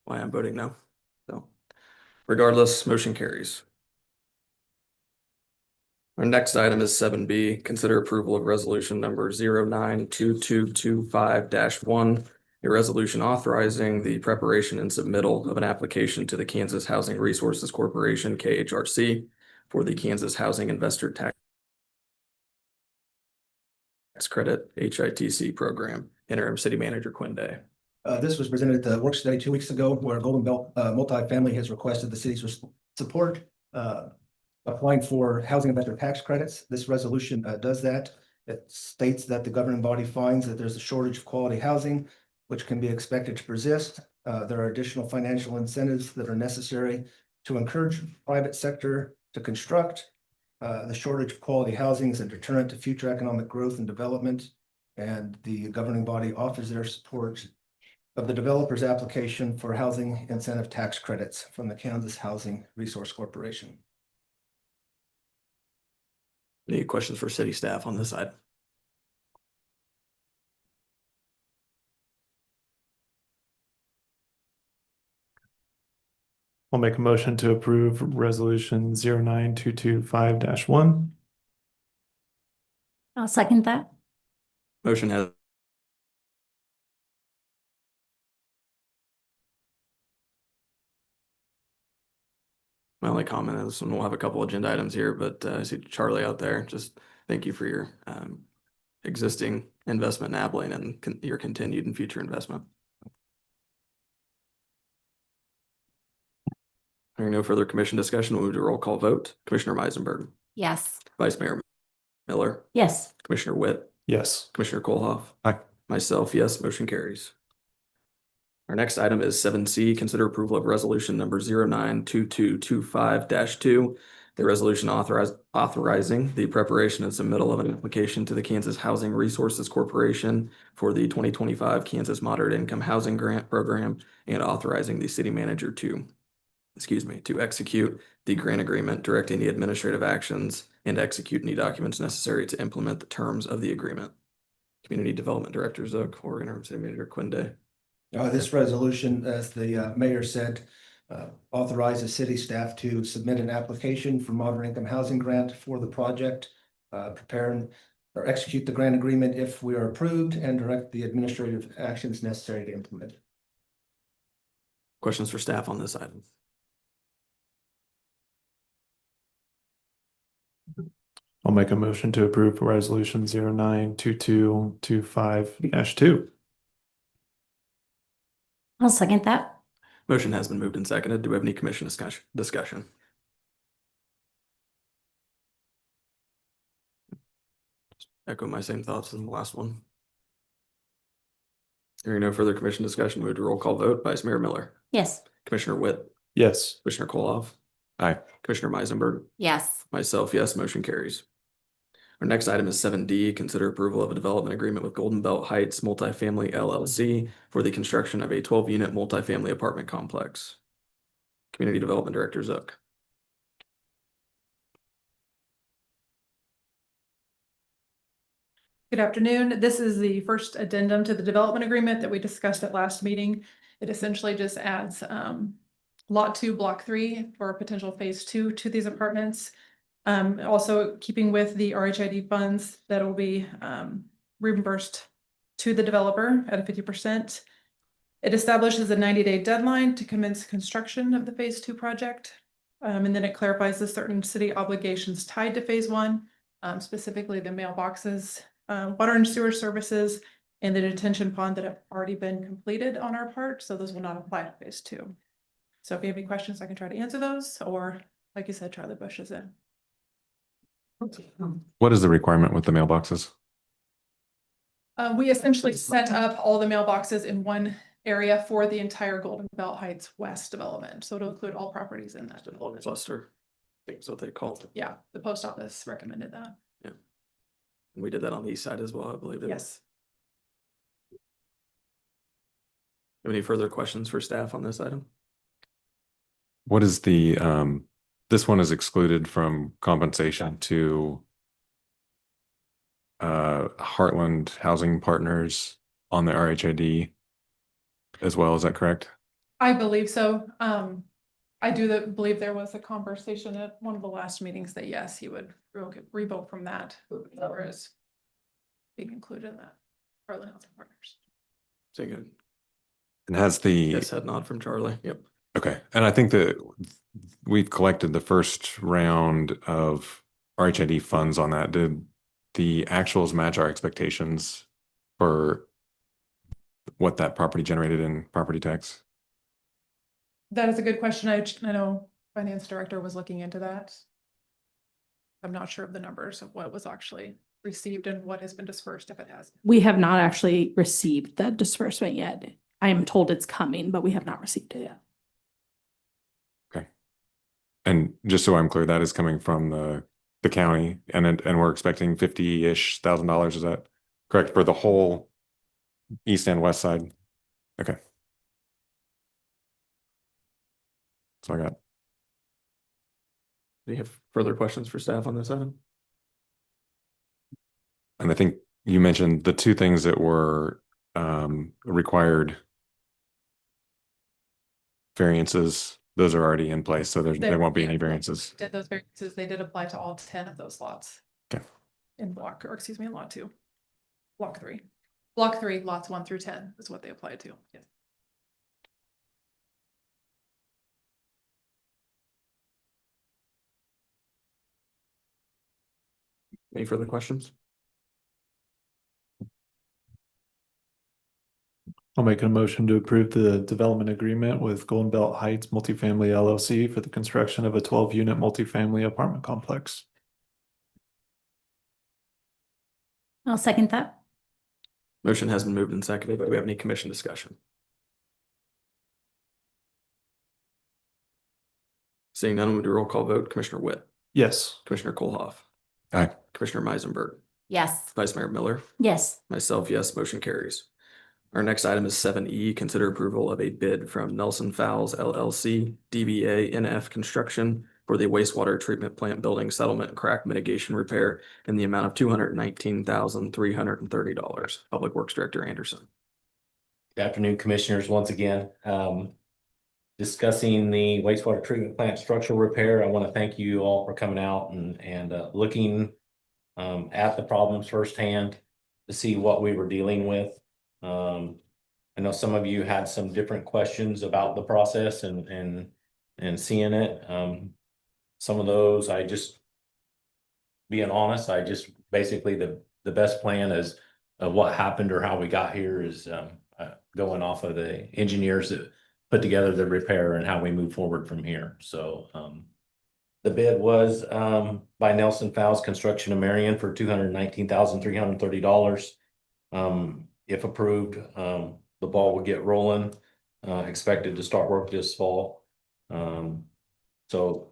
why I'm voting no. So regardless, motion carries. Our next item is 7B, consider approval of resolution number 092225-1, a resolution authorizing the preparation and submittal of an application to the Kansas Housing Resources Corporation, KHRC, for the Kansas Housing Investor Tax Credit HITC program. Interim City Manager Quinde. This was presented at the work study 2 weeks ago, where Golden Belt Multifamily has requested the city's support applying for housing investor tax credits. This resolution does that. It states that the governing body finds that there's a shortage of quality housing, which can be expected to persist. There are additional financial incentives that are necessary to encourage private sector to construct. The shortage of quality housing is a deterrent to future economic growth and development, and the governing body offers their support of the developer's application for housing incentive tax credits from the Kansas Housing Resource Corporation. Any questions for city staff on this side? I'll make a motion to approve resolution 092225-1. I'll second that. Motion has my only comment is, and we'll have a couple agenda items here, but I see Charlie out there. Just thank you for your existing investment in Abilene and your continued and future investment. Hearing no further commission discussion, we'll move to roll call vote. Commissioner Meisenberg, Yes. Vice Mayor Miller, Yes. Commissioner Witt, Yes. Commissioner Kohlhoff. Aye. Myself, yes, motion carries. Our next item is 7C, consider approval of resolution number 092225-2, the resolution authorizing the preparation and submittal of an application to the Kansas Housing Resources Corporation for the 2025 Kansas Moderate Income Housing Grant Program and authorizing the city manager to to execute the grant agreement, directing the administrative actions and execute any documents necessary to implement the terms of the agreement. Community Development Director Zook or Interim City Manager Quinde. This resolution, as the mayor said, authorizes city staff to submit an application for moderate income housing grant for the project. Prepare or execute the grant agreement if we are approved, and direct the administrative actions necessary to implement it. Questions for staff on this item? I'll make a motion to approve resolution 092225-2. I'll second that. Motion has been moved and seconded. Do we have any commission discussion? Echo my same thoughts as the last one. Hearing no further commission discussion, move to roll call vote. Vice Mayor Miller, Yes. Commissioner Witt, Yes. Commissioner Koloff. Aye. Commissioner Meisenberg, Yes. myself, yes, motion carries. Our next item is 7D, consider approval of a development agreement with Golden Belt Heights Multifamily LLC for the construction of a 12-unit multifamily apartment complex. Community Development Director Zook. Good afternoon. This is the first addendum to the development agreement that we discussed at last meeting. It essentially just adds lot 2, block 3 for potential phase 2 to these apartments. Also keeping with the RHID funds that will be reimbursed to the developer at a 50%. It establishes a 90-day deadline to commence construction of the phase 2 project. And then it clarifies the certain city obligations tied to phase 1, specifically the mailboxes, water and sewer services, and the detention pond that have already been completed on our part. So those will not apply to phase 2. So if you have any questions, I can try to answer those, or like you said, Charlie Bush is in. What is the requirement with the mailboxes? We essentially set up all the mailboxes in one area for the entire Golden Belt Heights West development. So it'll include all properties in that development. Cluster, I think is what they called it. Yeah, the post office recommended that. We did that on the east side as well, I believe. Yes. Any further questions for staff on this item? What is the, this one is excluded from compensation to Heartland Housing Partners on the RHID as well, is that correct? I believe so. I do believe there was a conversation at one of the last meetings that yes, he would revoke from that. Or is being included in that. Heartland Housing Partners. So good. And has the, Yes, head nod from Charlie. Yep. okay, and I think that we've collected the first round of RHID funds on that. Did the actuals match our expectations for what that property generated in property tax? That is a good question. I know finance director was looking into that. I'm not sure of the numbers of what was actually received and what has been dispersed, if it has. We have not actually received that disbursement yet. I am told it's coming, but we have not received it yet. Okay. And just so I'm clear, that is coming from the county, and we're expecting $50,000-ish. Is that correct for the whole east and west side? Okay. So I got. Do you have further questions for staff on this item? And I think you mentioned the two things that were required variances. Those are already in place, so there won't be any variances. Did those variances, they did apply to all 10 of those lots. Okay. In block, or excuse me, in lot 2. Block 3. Block 3, lots 1 through 10 is what they applied to. Yes. Any further questions? I'll make a motion to approve the development agreement with Golden Belt Heights Multifamily LLC for the construction of a 12-unit multifamily apartment complex. I'll second that. Motion has been moved and seconded. Do we have any commission discussion? Seeing none, we'll do a roll call vote. Commissioner Witt, Yes. Commissioner Koloff, Aye. Commissioner Meisenberg, Yes. Vice Mayor Miller, Yes. myself, yes, motion carries. Our next item is 7E, consider approval of a bid from Nelson Fowles LLC, DBA NF Construction for the wastewater treatment plant building settlement and crack mitigation repair in the amount of $219,330. Public Works Director Anderson. Good afternoon, Commissioners, once again. Discussing the wastewater treatment plant structural repair. I want to thank you all for coming out and looking at the problems firsthand to see what we were dealing with. I know some of you had some different questions about the process and seeing it. Some of those, being honest, basically the best plan is what happened or how we got here is going off of the engineers that put together the repair and how we move forward from here. So the bid was by Nelson Fowles Construction of Marion for $219,330. If approved, the ball will get rolling. Expected to start work this fall. So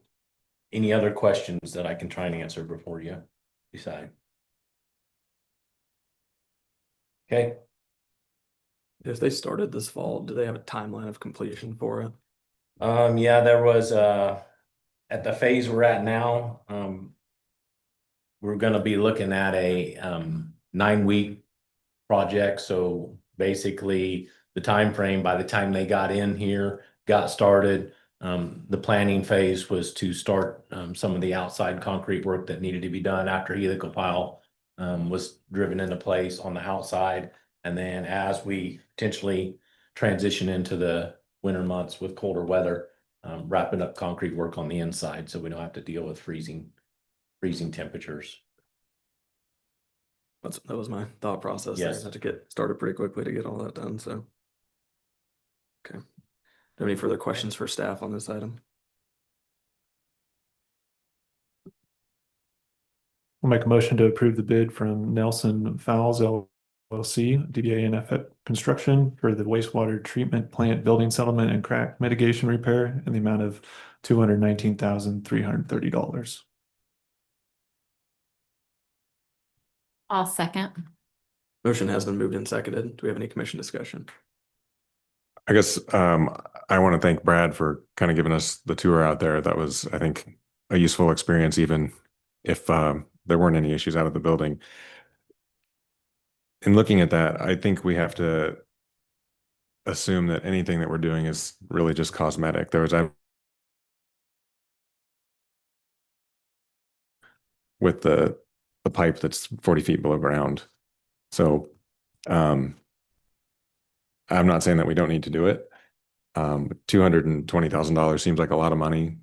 any other questions that I can try and answer before you decide? Okay. If they started this fall, do they have a timeline of completion for it? Yeah, there was at the phase we're at now, we're gonna be looking at a 9-week project. So basically the time frame by the time they got in here, got started, the planning phase was to start some of the outside concrete work that needed to be done after helical pile was driven into place on the outside. And then as we potentially transition into the winter months with colder weather, wrapping up concrete work on the inside so we don't have to deal with freezing temperatures. That was my thought process. Yes. They had to get started pretty quickly to get all that done, so. Okay. Do you have any further questions for staff on this item? I'll make a motion to approve the bid from Nelson Fowles LLC, DBA NF Construction for the wastewater treatment plant building settlement and crack mitigation repair in the amount of $219,330. I'll second. Motion has been moved and seconded. Do we have any commission discussion? I guess I want to thank Brad for kind of giving us the tour out there. That was, I think, a useful experience, even if there weren't any issues out of the building. In looking at that, I think we have to assume that anything that we're doing is really just cosmetic. There was with the pipe that's 40 feet below ground. So I'm not saying that we don't need to do it. $220,000 seems like a lot of money.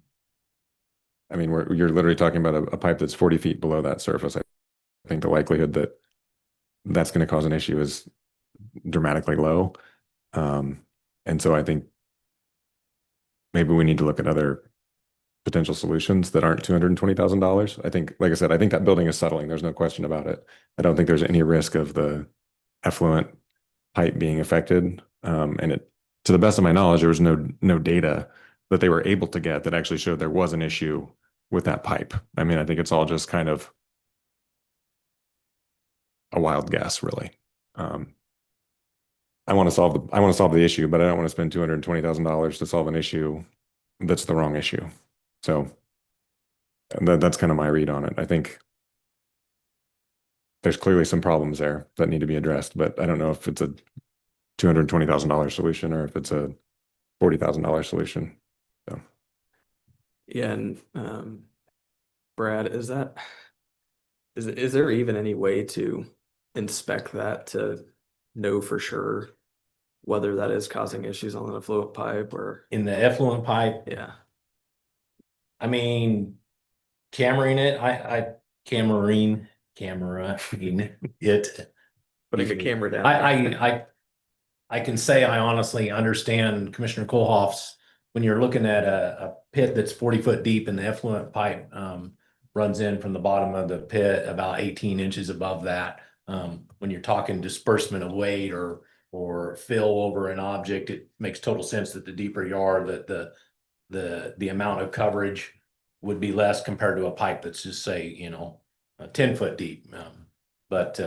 I mean, you're literally talking about a pipe that's 40 feet below that surface. I think the likelihood that that's going to cause an issue is dramatically low. And so I think maybe we need to look at other potential solutions that aren't $220,000. I think, like I said, I think that building is settling. There's no question about it. I don't think there's any risk of the effluent pipe being affected. And to the best of my knowledge, there was no data that they were able to get that actually showed there was an issue with that pipe. I mean, I think it's all just kind of a wild guess, really. I want to solve the issue, but I don't want to spend $220,000 to solve an issue that's the wrong issue. So that's kind of my read on it. I think there's clearly some problems there that need to be addressed, but I don't know if it's a $220,000 solution or if it's a $40,000 solution. So. Yeah, and Brad, is there even any way to inspect that to know for sure whether that is causing issues on the effluent pipe or in the effluent pipe? Yeah. I mean, cameraing it, cameraing it. Putting the camera down. I can say I honestly understand Commissioner Kohlhoff's when you're looking at a pit that's 40 foot deep and the effluent pipe runs in from the bottom of the pit about 18 inches above that. When you're talking disbursement of weight or fill over an object, it makes total sense that the deeper you are, that the amount of coverage would be less compared to a pipe that's just say, 10 foot deep. But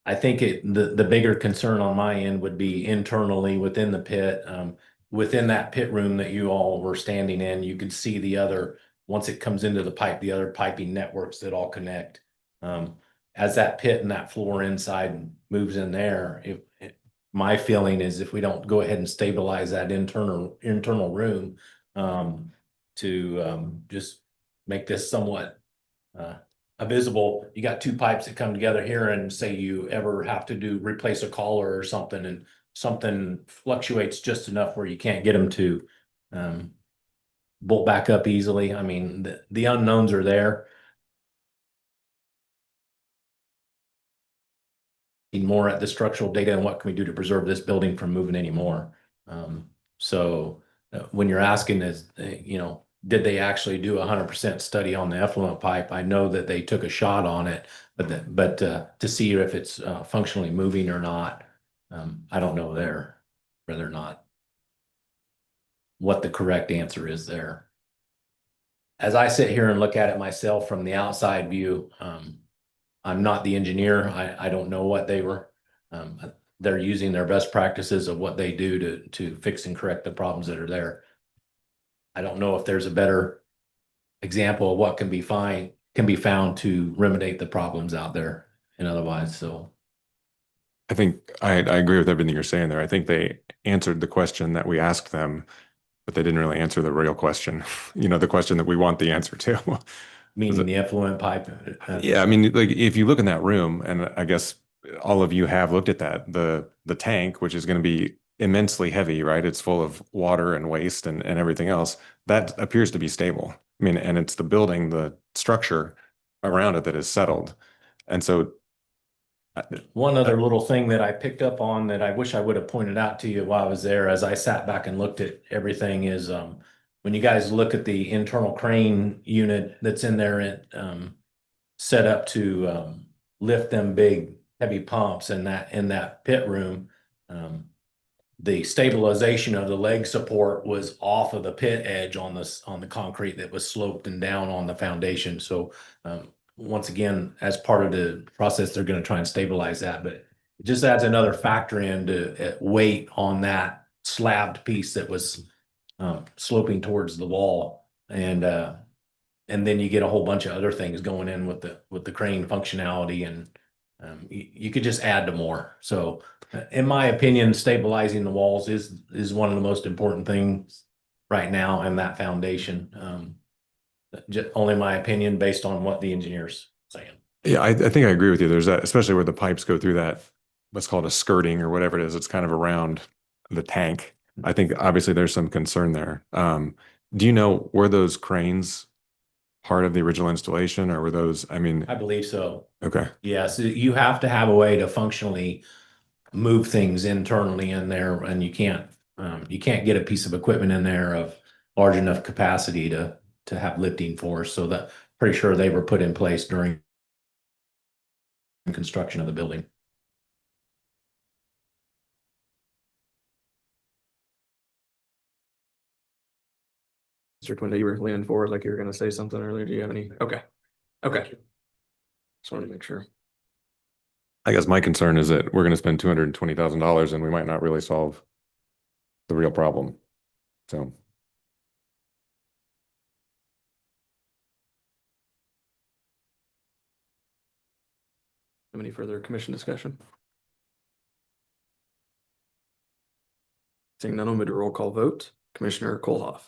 I think the bigger concern on my end would be internally within the pit. Within that pit room that you all were standing in, you could see once it comes into the pipe, the other piping networks that all connect. As that pit and that floor inside moves in there, my feeling is if we don't go ahead and stabilize that internal room, to just make this somewhat visible. You got two pipes that come together here, and say you ever have to replace a collar or something, and something fluctuates just enough where you can't get them to bolt back up easily. I mean, the unknowns are there. More at the structural data and what can we do to preserve this building from moving anymore. So when you're asking is, did they actually do 100% study on the effluent pipe? I know that they took a shot on it, but to see if it's functionally moving or not, I don't know whether or not what the correct answer is there. As I sit here and look at it myself from the outside view, I'm not the engineer. I don't know what they're using their best practices of what they do to fix and correct the problems that are there. I don't know if there's a better example of what can be found to remediate the problems out there and otherwise. So I think I agree with everything you're saying there. I think they answered the question that we asked them, but they didn't really answer the real question, the question that we want the answer to. meaning the effluent pipe. Yeah, I mean, like if you look in that room, and I guess all of you have looked at that, the tank, which is going to be immensely heavy, right? It's full of water and waste and everything else. That appears to be stable. I mean, and it's the building, the structure around it that is settled. And so one other little thing that I picked up on that I wish I would have pointed out to you while I was there, as I sat back and looked at everything, is when you guys look at the internal crane unit that's in there, set up to lift them big heavy pumps in that pit room. The stabilization of the leg support was off of the pit edge on the concrete that was sloped and down on the foundation. So once again, as part of the process, they're going to try and stabilize that, but it just adds another factor into weight on that slabbed piece that was sloping towards the wall. And then you get a whole bunch of other things going in with the crane functionality, and you could just add to more. So in my opinion, stabilizing the walls is one of the most important things right now in that foundation. Just only my opinion based on what the engineer's saying. yeah, I think I agree with you. There's that, especially where the pipes go through that, what's called a skirting or whatever it is. It's kind of around the tank. I think obviously there's some concern there. Do you know, were those cranes part of the original installation, or were those, I mean, I believe so. okay. Yes, you have to have a way to functionally move things internally in there, and you can't get a piece of equipment in there of large enough capacity to have lifting force. So that pretty sure they were put in place during construction of the building. Mr. Quinta, you were leaning forward like you were going to say something earlier. Do you have any? Okay. Just wanted to make sure. I guess my concern is that we're going to spend $220,000 and we might not really solve the real problem. So. Any further commission discussion? Seeing none, I'll move to roll call vote. Commissioner Kolhoff.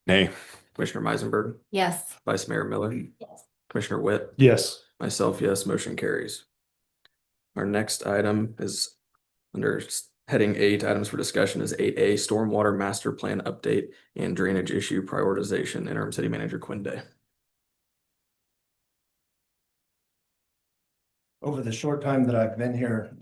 Nay. Commissioner Meisenberg. Yes. Vice Mayor Miller. Yes. Commissioner Witt. Yes. Myself, yes, motion carries. Our next item is under heading 8, items for discussion is 8A, Stormwater Master Plan Update and Drainage Issue Prioritization, Interim City Manager Quinn Day. Over the short time that I've been here,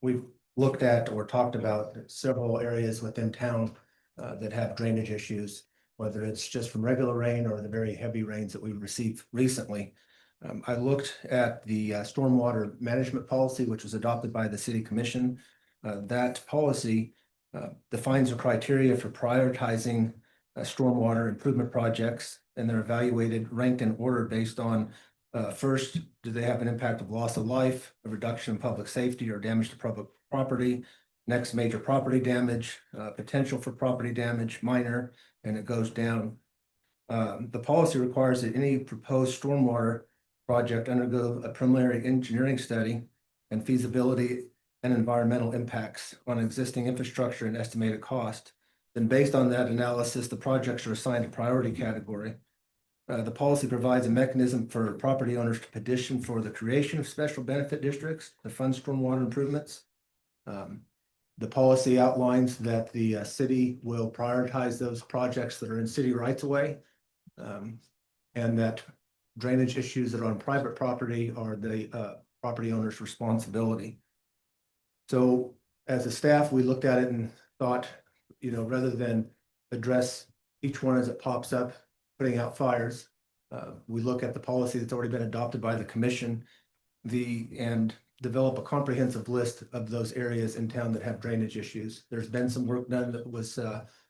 we've looked at or talked about several areas within town that have drainage issues, whether it's just from regular rain or the very heavy rains that we've received recently. I looked at the stormwater management policy, which was adopted by the city commission. That policy defines a criteria for prioritizing stormwater improvement projects, and they're evaluated, ranked in order based on First, do they have an impact of loss of life, a reduction in public safety, or damage to public property? Next, major property damage, potential for property damage, minor, and it goes down. The policy requires that any proposed stormwater project undergo a preliminary engineering study and feasibility and environmental impacts on existing infrastructure and estimated cost. Then based on that analysis, the projects are assigned a priority category. The policy provides a mechanism for property owners to petition for the creation of special benefit districts to fund stormwater improvements. The policy outlines that the city will prioritize those projects that are in city rights of way. And that drainage issues that are on private property are the property owner's responsibility. So as a staff, we looked at it and thought, rather than address each one as it pops up, putting out fires, we look at the policy that's already been adopted by the commission, and develop a comprehensive list of those areas in town that have drainage issues. There's been some work done that was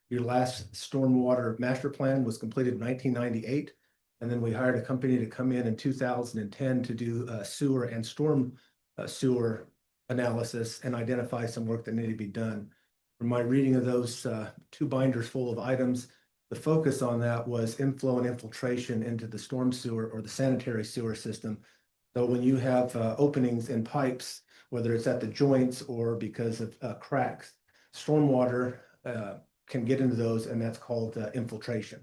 your last stormwater master plan was completed in 1998. And then we hired a company to come in 2010 to do sewer and storm sewer analysis and identify some work that needed to be done. From my reading of those 2 binders full of items, the focus on that was inflow and infiltration into the storm sewer or the sanitary sewer system. So when you have openings in pipes, whether it's at the joints or because of cracks, stormwater can get into those, and that's called infiltration.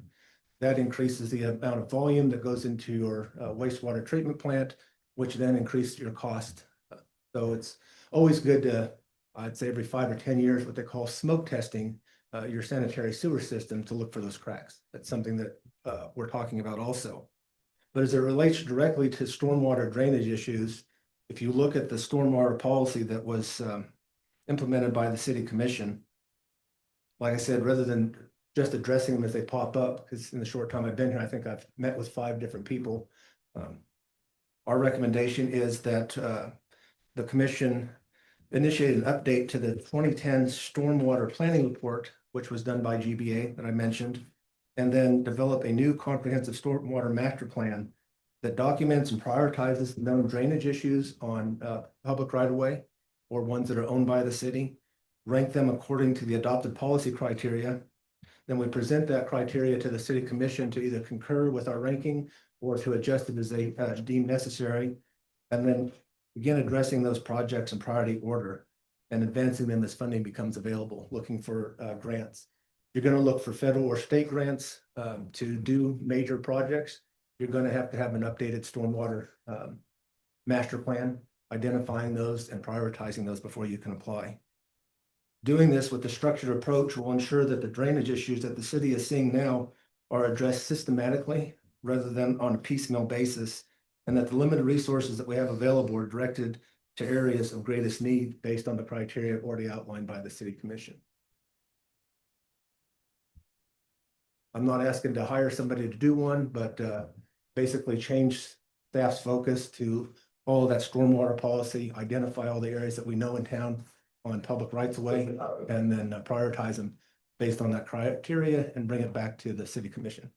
That increases the amount of volume that goes into your wastewater treatment plant, which then increases your cost. So it's always good to, I'd say every 5 or 10 years, what they call smoke testing your sanitary sewer system to look for those cracks. That's something that we're talking about also. But as it relates directly to stormwater drainage issues, if you look at the stormwater policy that was implemented by the city commission, like I said, rather than just addressing them as they pop up, because in the short time I've been here, I think I've met with 5 different people. Our recommendation is that the commission initiate an update to the 2010 stormwater planning report, which was done by GBA that I mentioned, and then develop a new comprehensive stormwater master plan that documents and prioritizes known drainage issues on public right-of-way or ones that are owned by the city, rank them according to the adopted policy criteria. Then we present that criteria to the city commission to either concur with our ranking or to adjust it as they deem necessary. And then begin addressing those projects in priority order and advancing them as funding becomes available, looking for grants. You're going to look for federal or state grants to do major projects. You're going to have an updated stormwater master plan, identifying those and prioritizing those before you can apply. Doing this with the structured approach will ensure that the drainage issues that the city is seeing now are addressed systematically rather than on a piecemeal basis, and that the limited resources that we have available are directed to areas of greatest need based on the criteria already outlined by the city commission. I'm not asking to hire somebody to do one, but basically change staff's focus to follow that stormwater policy, identify all the areas that we know in town on public rights of way, and then prioritize them based on that criteria and bring it back to the city commission.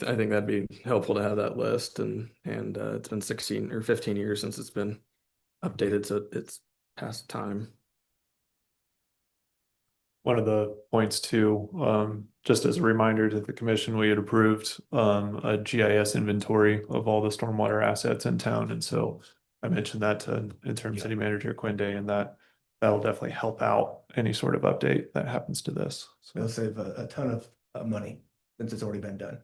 I think that'd be helpful to have that list, and it's been 16 or 15 years since it's been updated, so it's past time. One of the points too, just as a reminder to the commission, we had approved a GIS inventory of all the stormwater assets in town. And so I mentioned that to interim city manager Quinde, and that'll definitely help out any sort of update that happens to this. So It'll save a ton of money since it's already been done.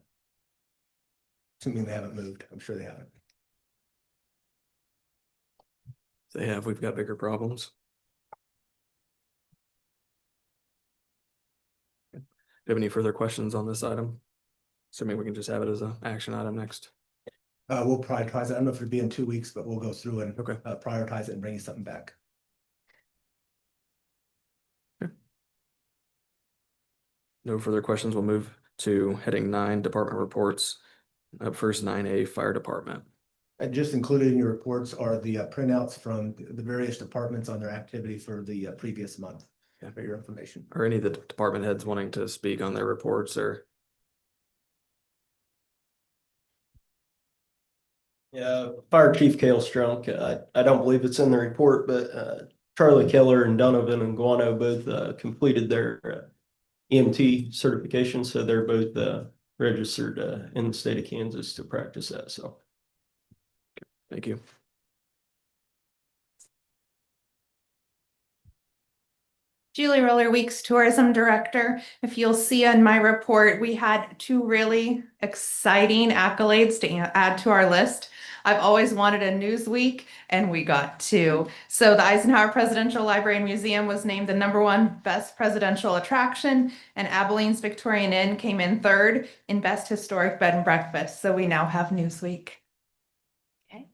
Assuming they haven't moved, I'm sure they haven't. They have, we've got bigger problems. Do you have any further questions on this item? Assuming we can just have it as an action item next. We'll prioritize it. I don't know if it'll be in 2 weeks, but we'll go through and Okay. Prioritize it and bring you something back. No further questions. We'll move to heading 9, department reports. Up first, 9A, fire department. And just included in your reports are the printouts from the various departments on their activity for the previous month. For your information. Are any of the department heads wanting to speak on their reports or? Yeah, Fire Chief Cale Strunk, I don't believe it's in the report, but Charlie Keller and Donovan and Guano both completed their EMT certification, so they're both registered in the state of Kansas to practice that, so. Thank you. Julie Roller Weeks Tourism Director. If you'll see in my report, we had two really exciting accolades to add to our list. I've always wanted a Newsweek, and we got two. So the Eisenhower Presidential Library and Museum was named the #1 best presidential attraction, and Abilene's Victorian Inn came in third in best historic bed and breakfast. So we now have Newsweek. Okay.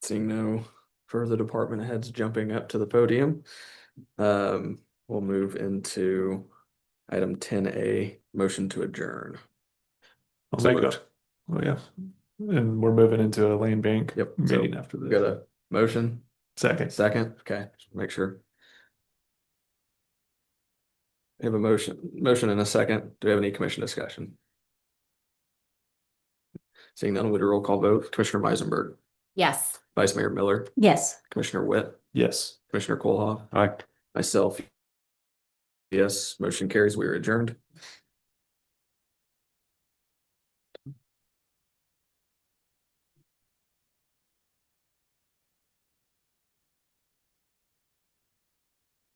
Seeing no further department heads jumping up to the podium, we'll move into item 10A, motion to adjourn. I'll So make moved. Oh, yeah. And we're moving into a land bank Yep. meeting So after we this. got a motion, Second. okay, just make sure. We have a motion and a second. Do we have any commission discussion? Seeing none, with a roll call vote, Commissioner Meisenberg, Yes. Vice Mayor Miller, Yes. Commissioner Witt, Yes. Commissioner Kohlhoff, Aye. myself. Yes, motion carries. We are adjourned.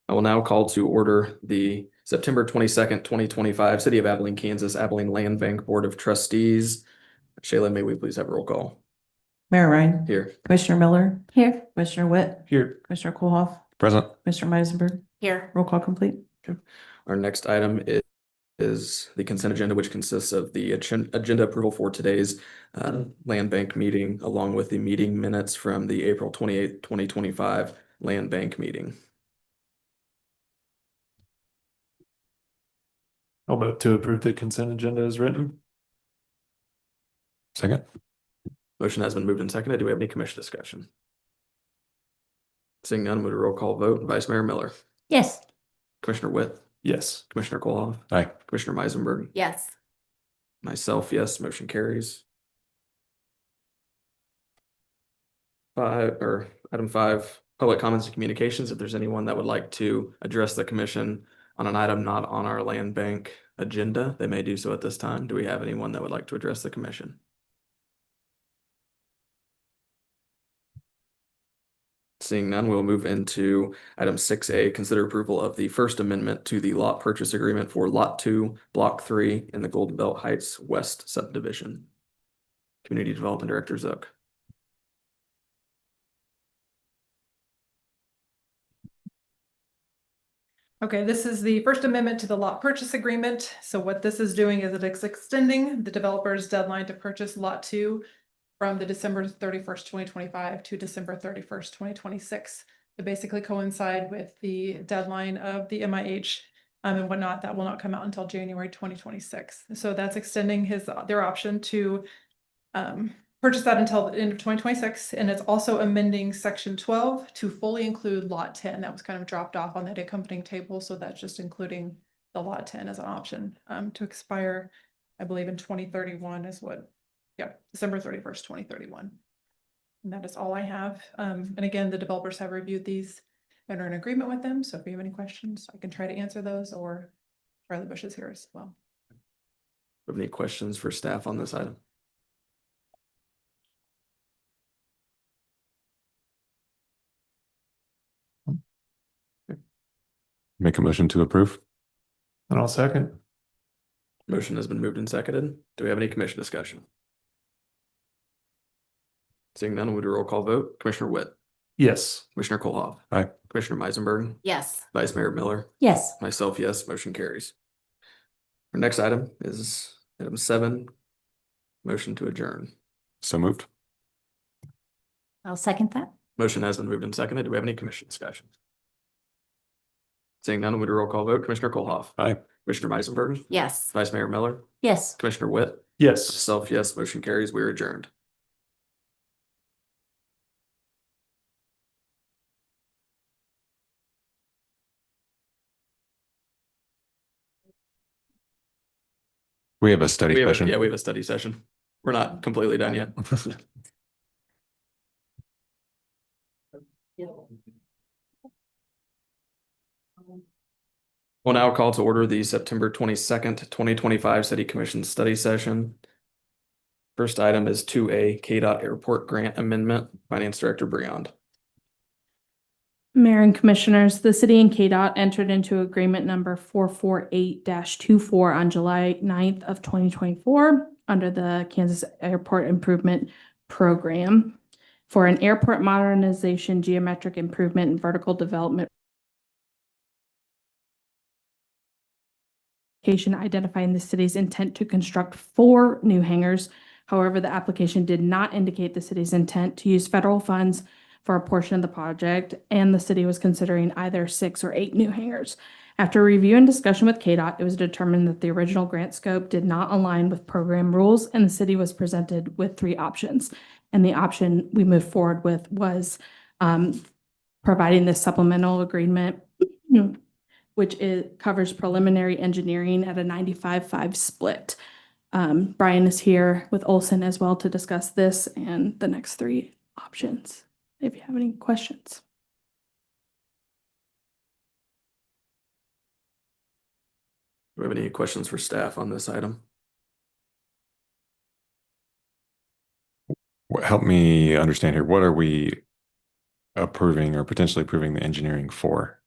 I will now call to order the September 22nd, 2025 City of Abilene, Kansas, Abilene Land Bank Board of Trustees. Shayla, may we please have a roll call? Mayor Ryan, Here. Commissioner Miller, Here. Commissioner Witt, Here. Commissioner Kohlhoff, Present. Commissioner Meisenberg, Here. roll call complete. Our next item is the consent agenda, which consists of the agenda approval for today's land bank meeting, along with the meeting minutes from the April 28th, 2025 land bank meeting. I'll move to approve the consent agenda as written. Second. Motion has been moved and seconded. Do we have any commission discussion? Seeing none, would a roll call vote? Vice Mayor Miller, Yes. Commissioner Witt, Yes. Commissioner Kohlhoff, Aye. Commissioner Meisenberg, Yes. myself, yes, motion carries. Item 5, public comments and communications. If there's anyone that would like to address the commission on an item not on our land bank agenda, they may do so at this time. Do we have anyone that would like to address the commission? Seeing none, we'll move into item 6A, consider approval of the first amendment to the lot purchase agreement for Lot 2, Block 3 in the Golden Belt Heights West subdivision. Community Development Director Zook. Okay, this is the first amendment to the lot purchase agreement. So what this is doing is it's extending the developer's deadline to purchase lot 2 from the December 31st, 2025 to December 31st, 2026. To basically coincide with the deadline of the MIH and whatnot, that will not come out until January 2026. So that's extending their option to purchase that until the end of 2026, and it's also amending section 12 to fully include lot 10. That was kind of dropped off on that accompanying table, so that's just including the lot 10 as an option to expire, I believe in 2031 is what, yeah, December 31st, 2031. And that is all I have. And again, the developers have reviewed these and are in agreement with them, so if you have any questions, I can try to answer those, or Charlie Bush is here as well. Have any questions for staff on this item? Make a motion to approve. And I'll second. Motion has been moved and seconded. Do we have any commission discussion? Seeing none, would a roll call vote? Commissioner Witt, Yes. Commissioner Kohlhoff, Aye. Commissioner Meisenberg, Yes. Vice Mayor Miller, Yes. myself, yes, motion carries. Our next item is item 7, motion to adjourn. So moved. I'll second that. Motion has been moved and seconded. Do we have any commission discussion? Seeing none, would a roll call vote? Commissioner Kohlhoff, Aye. Commissioner Meisenberg, Yes. Vice Mayor Miller, Yes. Commissioner Witt, Yes. myself, yes, motion carries. We are adjourned. We have a study session. Yeah, we have a study session. We're not completely done yet. We'll now call to order the September 22nd, 2025 City Commission study session. First item is 2A KDOT Airport Grant Amendment, Finance Director Briand. Mayor and Commissioners, the city and KDOT entered into agreement number 448-24 on July 9th of 2024 under the Kansas Airport Improvement Program for an airport modernization, geometric improvement, and vertical development identifying the city's intent to construct 4 new hangars. However, the application did not indicate the city's intent to use federal funds for a portion of the project, and the city was considering either 6 or 8 new hangars. After review and discussion with KDOT, it was determined that the original grant scope did not align with program rules, and the city was presented with 3 options. And the option we moved forward with was providing this supplemental agreement, which covers preliminary engineering at a 95-5 split. Brian is here with Olson as well to discuss this and the next 3 options. If you have any questions. Do we have any questions for staff on this item? Help me understand here. What are we approving or potentially approving the engineering for?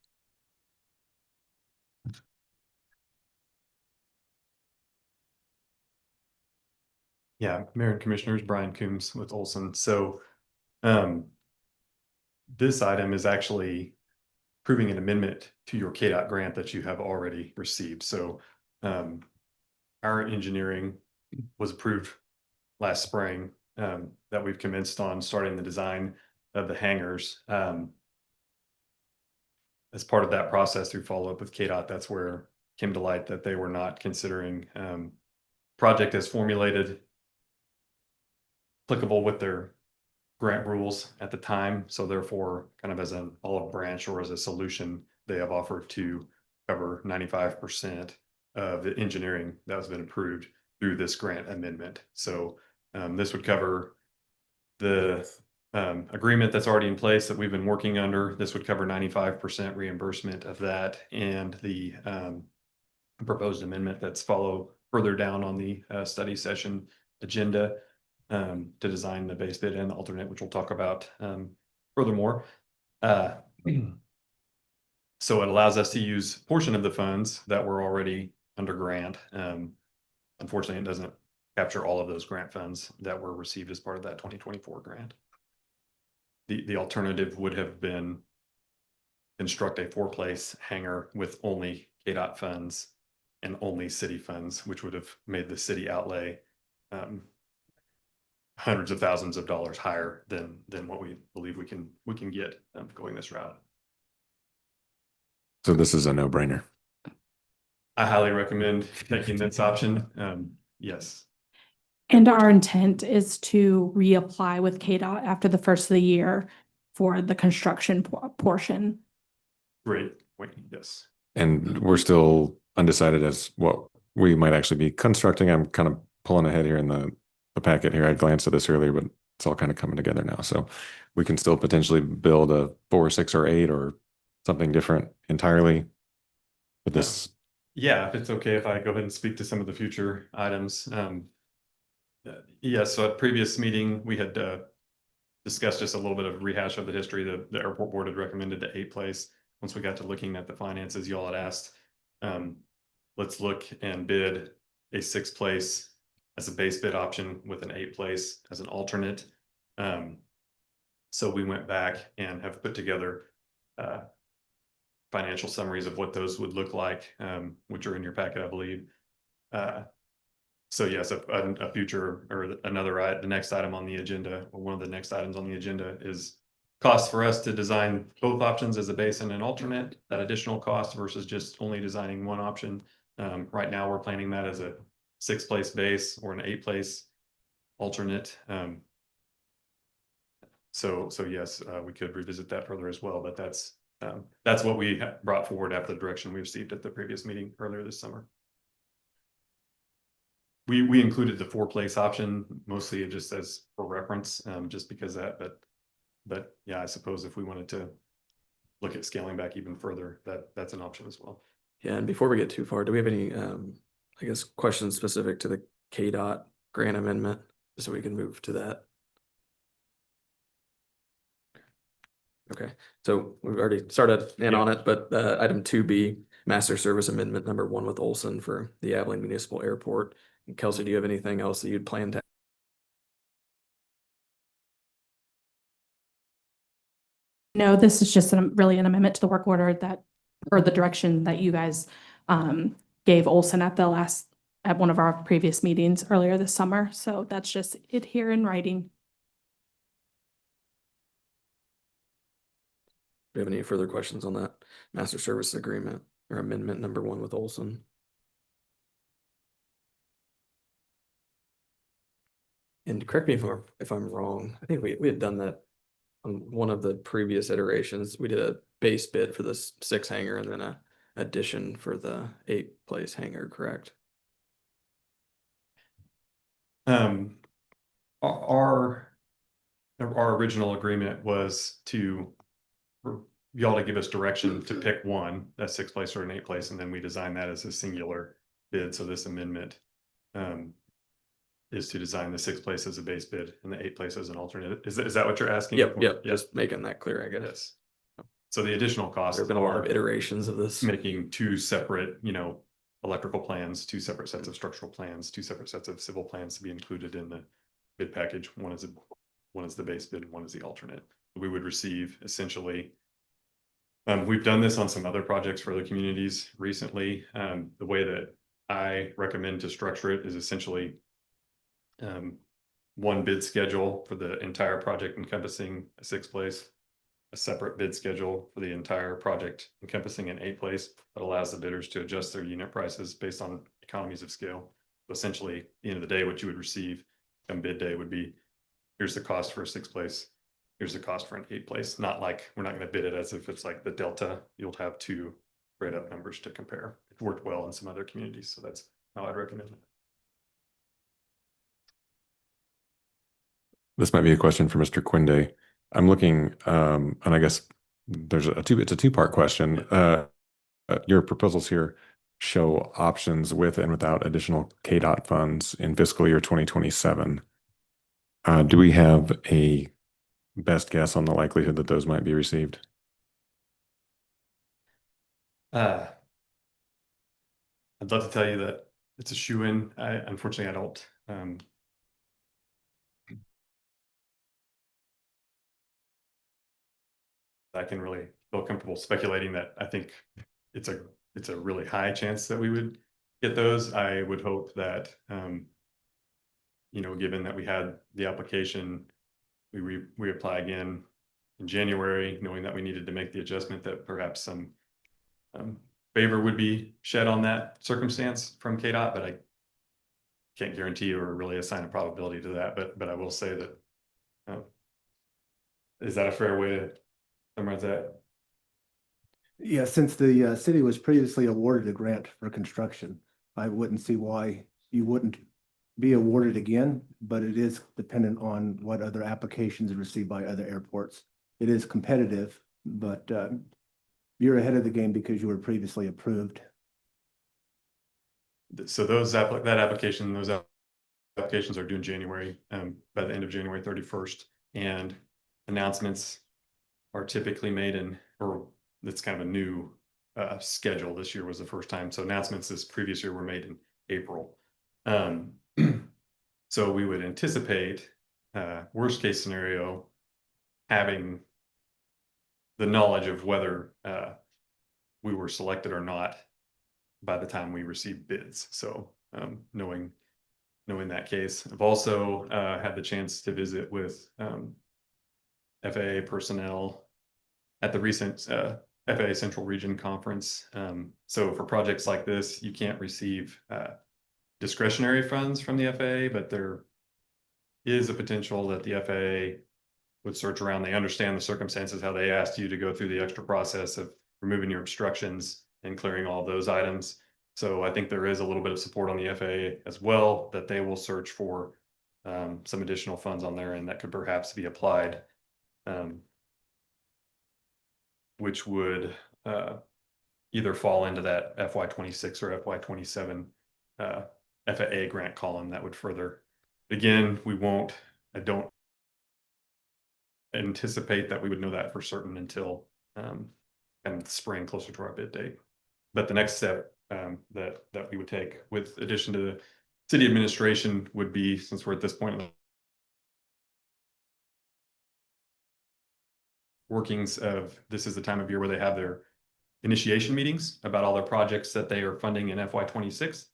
Yeah, Mayor and Commissioners, Brian Coombs with Olson. So this item is actually approving an amendment to your KDOT grant that you have already received. So our engineering was approved last spring that we've commenced on starting the design of the hangars. As part of that process through follow-up with KDOT, that's where came to light that they were not considering project as formulated applicable with their grant rules at the time. So therefore, kind of as an olive branch or as a solution, they have offered to cover 95% of the engineering that has been approved through this grant amendment. So this would cover the agreement that's already in place that we've been working under. This would cover 95% reimbursement of that, and the proposed amendment that's further down on the study session agenda to design the base bid and the alternate, which we'll talk about furthermore. So it allows us to use a portion of the funds that were already under grant. Unfortunately, it doesn't capture all of those grant funds that were received as part of that 2024 grant. The alternative would have been construct a 4-place hangar with only KDOT funds and only city funds, which would have made the city outlay hundreds of thousands of dollars higher than what we believe we can get going this route. So this is a no-brainer. I highly recommend taking this option. Yes. And our intent is to reapply with KDOT after the first of the year for the construction portion. Great. Yes. And we're still undecided as what we might actually be constructing. I'm kind of pulling ahead here in the packet here. I glanced at this earlier, but it's all kind of coming together now. So we can still potentially build a 4, 6, or 8 or something different entirely. But this. Yeah, if it's okay if I go ahead and speak to some of the future items. So at previous meeting, we had discussed just a little bit of rehash of the history. The airport board had recommended the 8-place. Once we got to looking at the finances, y'all had asked, let's look and bid a 6-place as a base bid option with an 8-place as an alternate. So we went back and have put together financial summaries of what those would look like, which are in your packet, I believe. So yes, a future or the next item on the agenda, or one of the next items on the agenda is cost for us to design both options as a base and an alternate, that additional cost versus just only designing one option. Right now we're planning that as a 6-place base or an 8-place alternate. So yes, we could revisit that further as well, but that's what we brought forward after the direction we received at the previous meeting earlier this summer. we included the 4-place option mostly just as for reference, just because but yeah, I suppose if we wanted to look at scaling back even further, that's an option as well. Yeah, and before we get too far, do we have any, I guess, questions specific to the KDOT grant amendment? So we can move to that. Okay, so we've already started in on it, but item 2B, master service amendment number 1 with Olson for the Abilene Municipal Airport. And Kelsey, do you have anything else that you'd plan to? No, this is just really an amendment to the work order that, or the direction that you guys gave Olson at at one of our previous meetings earlier this summer. So that's just it here in writing. Do you have any further questions on that master service agreement or amendment number 1 with Olson? And correct me if I'm wrong. I think we had done that on one of the previous iterations. We did a base bid for this 6 hangar and then a addition for the 8-place hangar, correct? Our original agreement was for y'all to give us direction to pick one, a 6-place or an 8-place, and then we design that as a singular bid. So this amendment is to design the 6-place as a base bid and the 8-place as an alternate. Is that what you're asking? Yep. Just making that clear, I guess. So the additional costs There've been a lot of iterations of this. making 2 separate, electrical plans, 2 separate sets of structural plans, 2 separate sets of civil plans to be included in the bid package. One is the base bid and one is the alternate. We would receive essentially. We've done this on some other projects for other communities recently. The way that I recommend to structure it is essentially one bid schedule for the entire project encompassing a 6-place, a separate bid schedule for the entire project encompassing an 8-place that allows the bidders to adjust their unit prices based on economies of scale. Essentially, at the end of the day, what you would receive on bid day would be, here's the cost for a 6-place, here's the cost for an 8-place. Not like we're not going to bid it as if it's like the delta. You'll have 2 straight up numbers to compare. It worked well in some other communities, so that's how I'd recommend it. This might be a question for Mr. Quinde. I'm looking, and I guess it's a 2-part question. Your proposals here show options with and without additional KDOT funds in fiscal year 2027. Do we have a best guess on the likelihood that those might be received? I'd love to tell you that it's a shoo-in. Unfortunately, I don't. I can really feel comfortable speculating that I think it's a really high chance that we would get those. I would hope that, given that we had the application, we apply again in January, knowing that we needed to make the adjustment, that perhaps some favor would be shed on that circumstance from KDOT, but I can't guarantee or really assign a probability to that. But I will say that, is that a fair way to summarize that? Yeah, since the city was previously awarded a grant for construction, I wouldn't see why you wouldn't be awarded again, but it is dependent on what other applications are received by other airports. It is competitive, but you're ahead of the game because you were previously approved. So those applications are due in January, by the end of January 31st, and announcements are typically made or it's kind of a new schedule. This year was the first time. So announcements this previous year were made in April. So we would anticipate, worst case scenario, having the knowledge of whether we were selected or not by the time we receive bids. So knowing that case. I've also had the chance to visit with FAA personnel at the recent FAA Central Region Conference. So for projects like this, you can't receive discretionary funds from the FAA, but there is a potential that the FAA would search around. They understand the circumstances, how they asked you to go through the extra process of removing your obstructions and clearing all those items. So I think there is a little bit of support on the FAA as well, that they will search for some additional funds on there and that could perhaps be applied. Which would either fall into that FY26 or FY27 FAA grant column that would further. Again, I don't anticipate that we would know that for certain until kind of the spring, closer to our bid date. But the next step that we would take with addition to the city administration would be, since we're at this point, workings of, this is the time of year where they have their initiation meetings about all their projects that they are funding in FY26.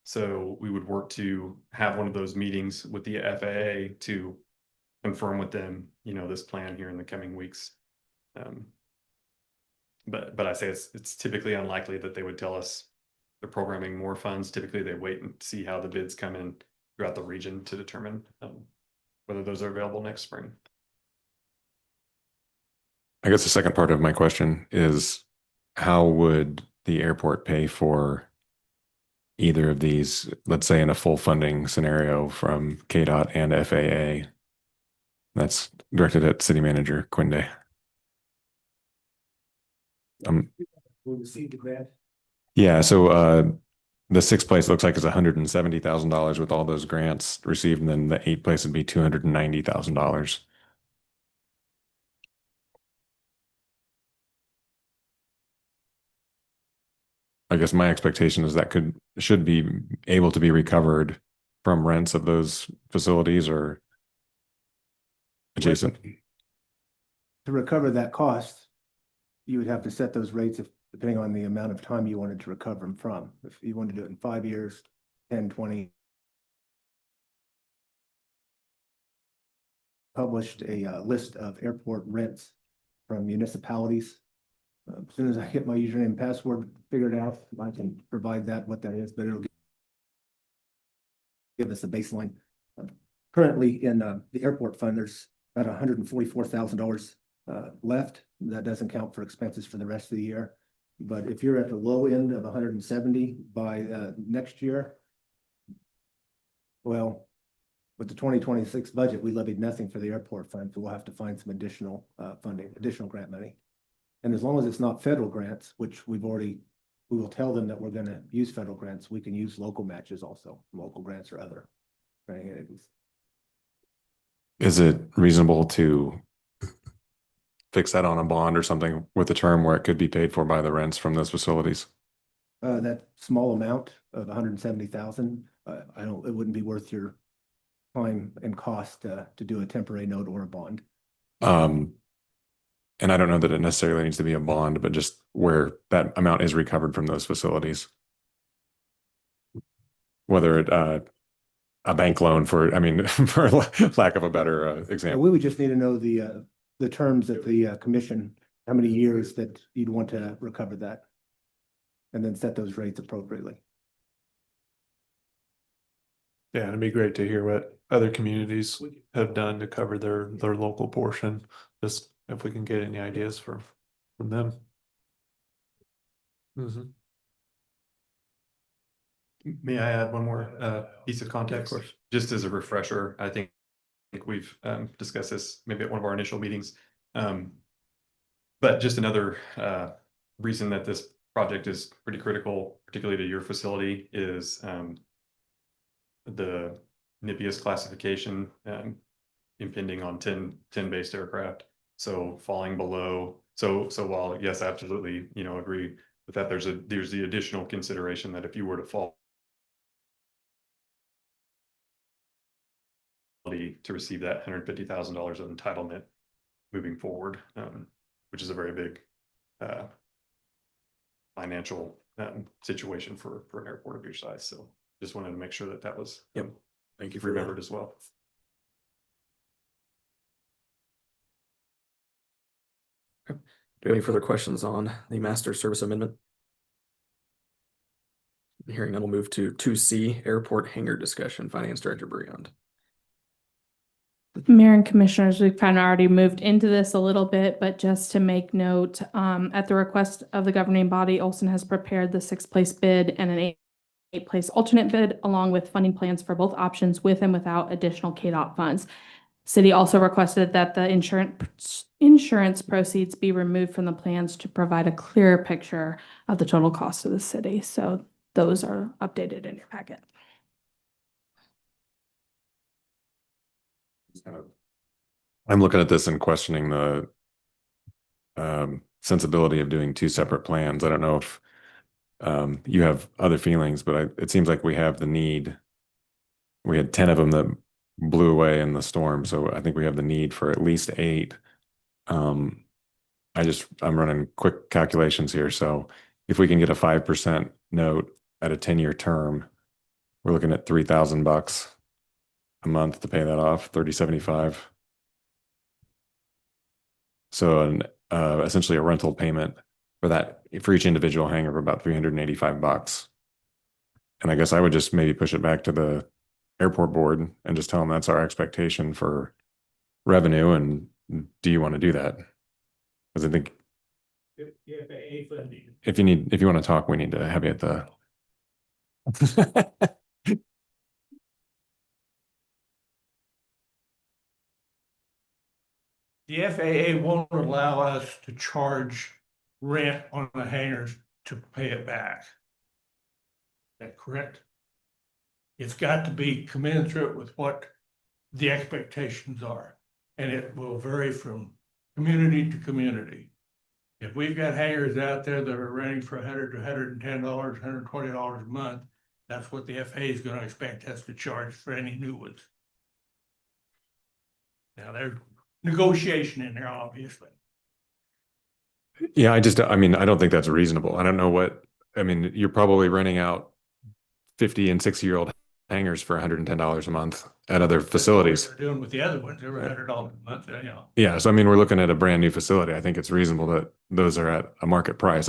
So we would work to have one of those meetings with the FAA to confirm with them, this plan here in the coming weeks. But I say it's typically unlikely that they would tell us they're programming more funds. Typically, they wait and see how the bids come in throughout the region to determine whether those are available next spring. I guess the second part of my question is, how would the airport pay for either of these, let's say in a full funding scenario from KDOT and FAA? That's directed at City Manager Quinde. We'll receive the grant. Yeah, so the sixth place looks like it's $170,000 with all those grants received, and then the eighth place would be $290,000. I guess my expectation is that should be able to be recovered from rents of those facilities or adjacent. To recover that cost, you would have to set those rates depending on the amount of time you wanted to recover them from. If you wanted to do it in 5 years, 10, 20. Published a list of airport rents from municipalities. As soon as I get my username and password figured out, I can provide what that is, but it'll give us a baseline. Currently in the airport fund, there's about $144,000 left. That doesn't count for expenses for the rest of the year. But if you're at the low end of 170 by next year, well, with the 2026 budget, we levied nothing for the airport fund, so we'll have to find some additional funding, additional grant money. And as long as it's not federal grants, which we will tell them that we're going to use federal grants, we can use local matches also, local grants or other granting entities. Is it reasonable to fix that on a bond or something with a term where it could be paid for by the rents from those facilities? That small amount of 170,000, it wouldn't be worth your time and cost to do a temporary note or a bond. And I don't know that it necessarily needs to be a bond, but just where that amount is recovered from those facilities. Whether it a bank loan for lack of a better example. We would just need to know the terms of the commission, how many years that you'd want to recover that, and then set those rates appropriately. Yeah, it'd be great to hear what other communities have done to cover their local portion. Just if we can get any ideas from them. May I add one more piece of context? Of course. Just as a refresher, I think we've discussed this maybe at one of our initial meetings. But just another reason that this project is pretty critical, particularly to your facility, is the NIPIAS classification impending on 10 based aircraft. So falling below. So while yes, absolutely, agree with that, there's the additional consideration that if you were to fall to receive that $150,000 of entitlement moving forward, which is a very big financial situation for an airport of your size. So just wanted to make sure that was Thank you for remembered as well. Do you have any further questions on the master service amendment? Hearing none, we'll move to 2C, airport hangar discussion. Finance Director Briand. Mayor and Commissioners, we've kind of already moved into this a little bit, but just to make note, at the request of the governing body, Olson has prepared the sixth place bid and an eighth place alternate bid, along with funding plans for both options with and without additional KDOT funds. City also requested that the insurance proceeds be removed from the plans to provide a clearer picture of the total cost of the city. So those are updated in your packet. I'm looking at this and questioning the sensibility of doing two separate plans. I don't know if you have other feelings, but it seems like we have the need. We had 10 of them that blew away in the storm, so I think we have the need for at least 8. I'm running quick calculations here. So if we can get a 5% note at a 10-year term, we're looking at $3,000 a month to pay that off, 3075. So essentially a rental payment for each individual hangar of about $385. And I guess I would just maybe push it back to the airport board and just tell them that's our expectation for revenue. And do you want to do that? Because I think if you want to talk, we need to have you at the. The FAA won't allow us to charge rent on the hangars to pay it back. Is that correct? It's got to be commensurate with what the expectations are, and it will vary from community to community. If we've got hangars out there that are renting for $100 to $110, $120 a month, that's what the FAA is going to expect us to charge for any new ones. Now, there's negotiation in there, obviously. Yeah, I don't think that's reasonable. I don't know you're probably renting out 50 and 60-year-old hangars for $110 a month at other facilities. They're doing with the other ones, they're $100 a month, Yeah, so we're looking at a brand new facility. I think it's reasonable that those are at a market price.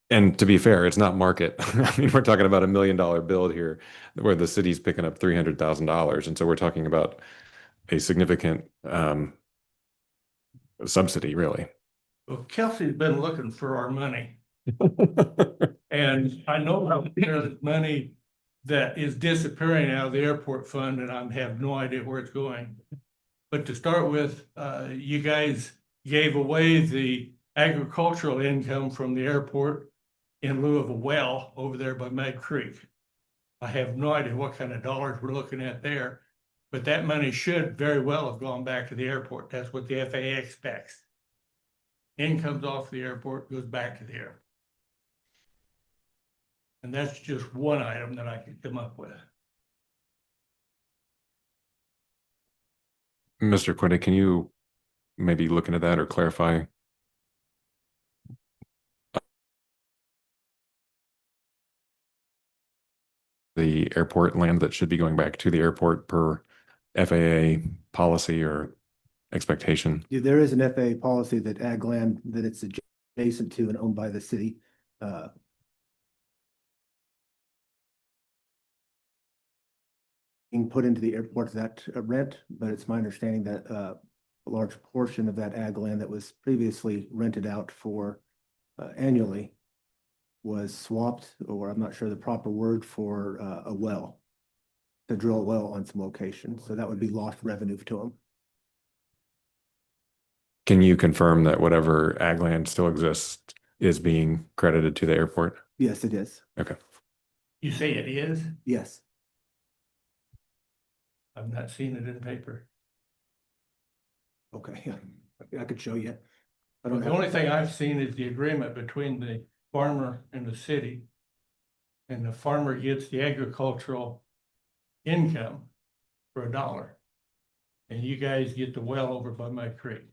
And to be fair, it's not market. We're talking about $1 million build here where the city's picking up $300,000. And so we're talking about a significant subsidy, really. Well, Kelsey's been looking for our money. And I know there's money that is disappearing out of the airport fund, and I have no idea where it's going. But to start with, you guys gave away the agricultural income from the airport in lieu of a well over there by Mud Creek. I have no idea what kind of dollars we're looking at there, but that money should very well have gone back to the airport. That's what the FAA expects. Incomes off the airport, goes back to the airport. And that's just one item that I could come up with. Mr. Quinty, can you maybe look into that or clarify? The airport land that should be going back to the airport per FAA policy or expectation. Yeah, there is an FAA policy that ag land that it's adjacent to and owned by the city. Being put into the airport that rent, but it's my understanding that a large portion of that ag land that was previously rented out for annually was swapped, or I'm not sure the proper word for a well, to drill a well on some location. So that would be lost revenue to them. Can you confirm that whatever ag land still exists is being credited to the airport? Yes, it is. Okay. You say it is? Yes. I've not seen it in paper. Okay, I could show you. The only thing I've seen is the agreement between the farmer and the city. And the farmer gets the agricultural income for $1. And you guys get the well over by Mud Creek.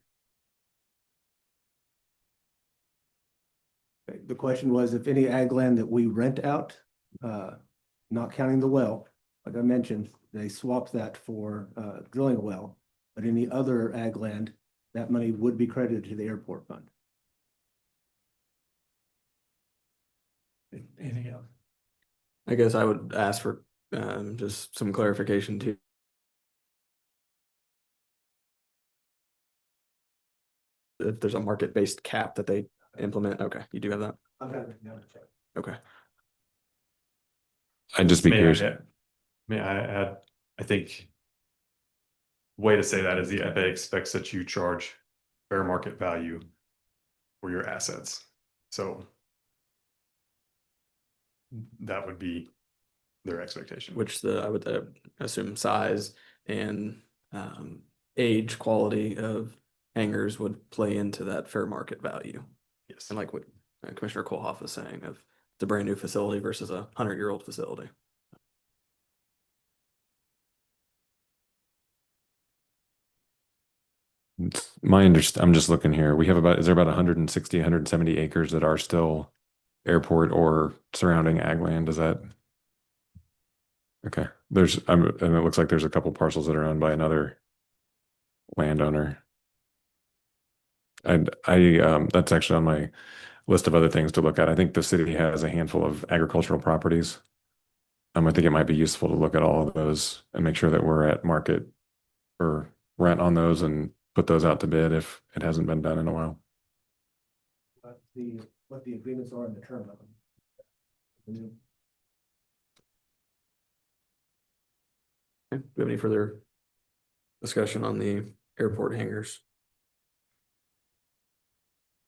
The question was if any ag land that we rent out, not counting the well, like I mentioned, they swapped that for drilling a well, but any other ag land, that money would be credited to the airport fund. Anything else? I guess I would ask for just some clarification too. if there's a market-based cap that they implement. Okay, you do have that? I've got it down to check. Okay. I'd just be curious. May I add, I think way to say that is the FAA expects that you charge fair market value for your assets. So that would be their expectation. Which I would assume size and age quality of hangars would play into that fair market value. Yes. And like what Commissioner Kohlhoff was saying, of the brand new facility versus a 100-year-old facility. I'm just looking here. We have is there about 160, 170 acres that are still airport or surrounding ag land? Is that? Okay. And it looks like there's a couple parcels that are owned by another landowner. And that's actually on my list of other things to look at. I think the city has a handful of agricultural properties. I think it might be useful to look at all of those and make sure that we're at market or rent on those and put those out to bid if it hasn't been done in a while. What the agreements are in the term of them. Okay. Do we have any further discussion on the airport hangars?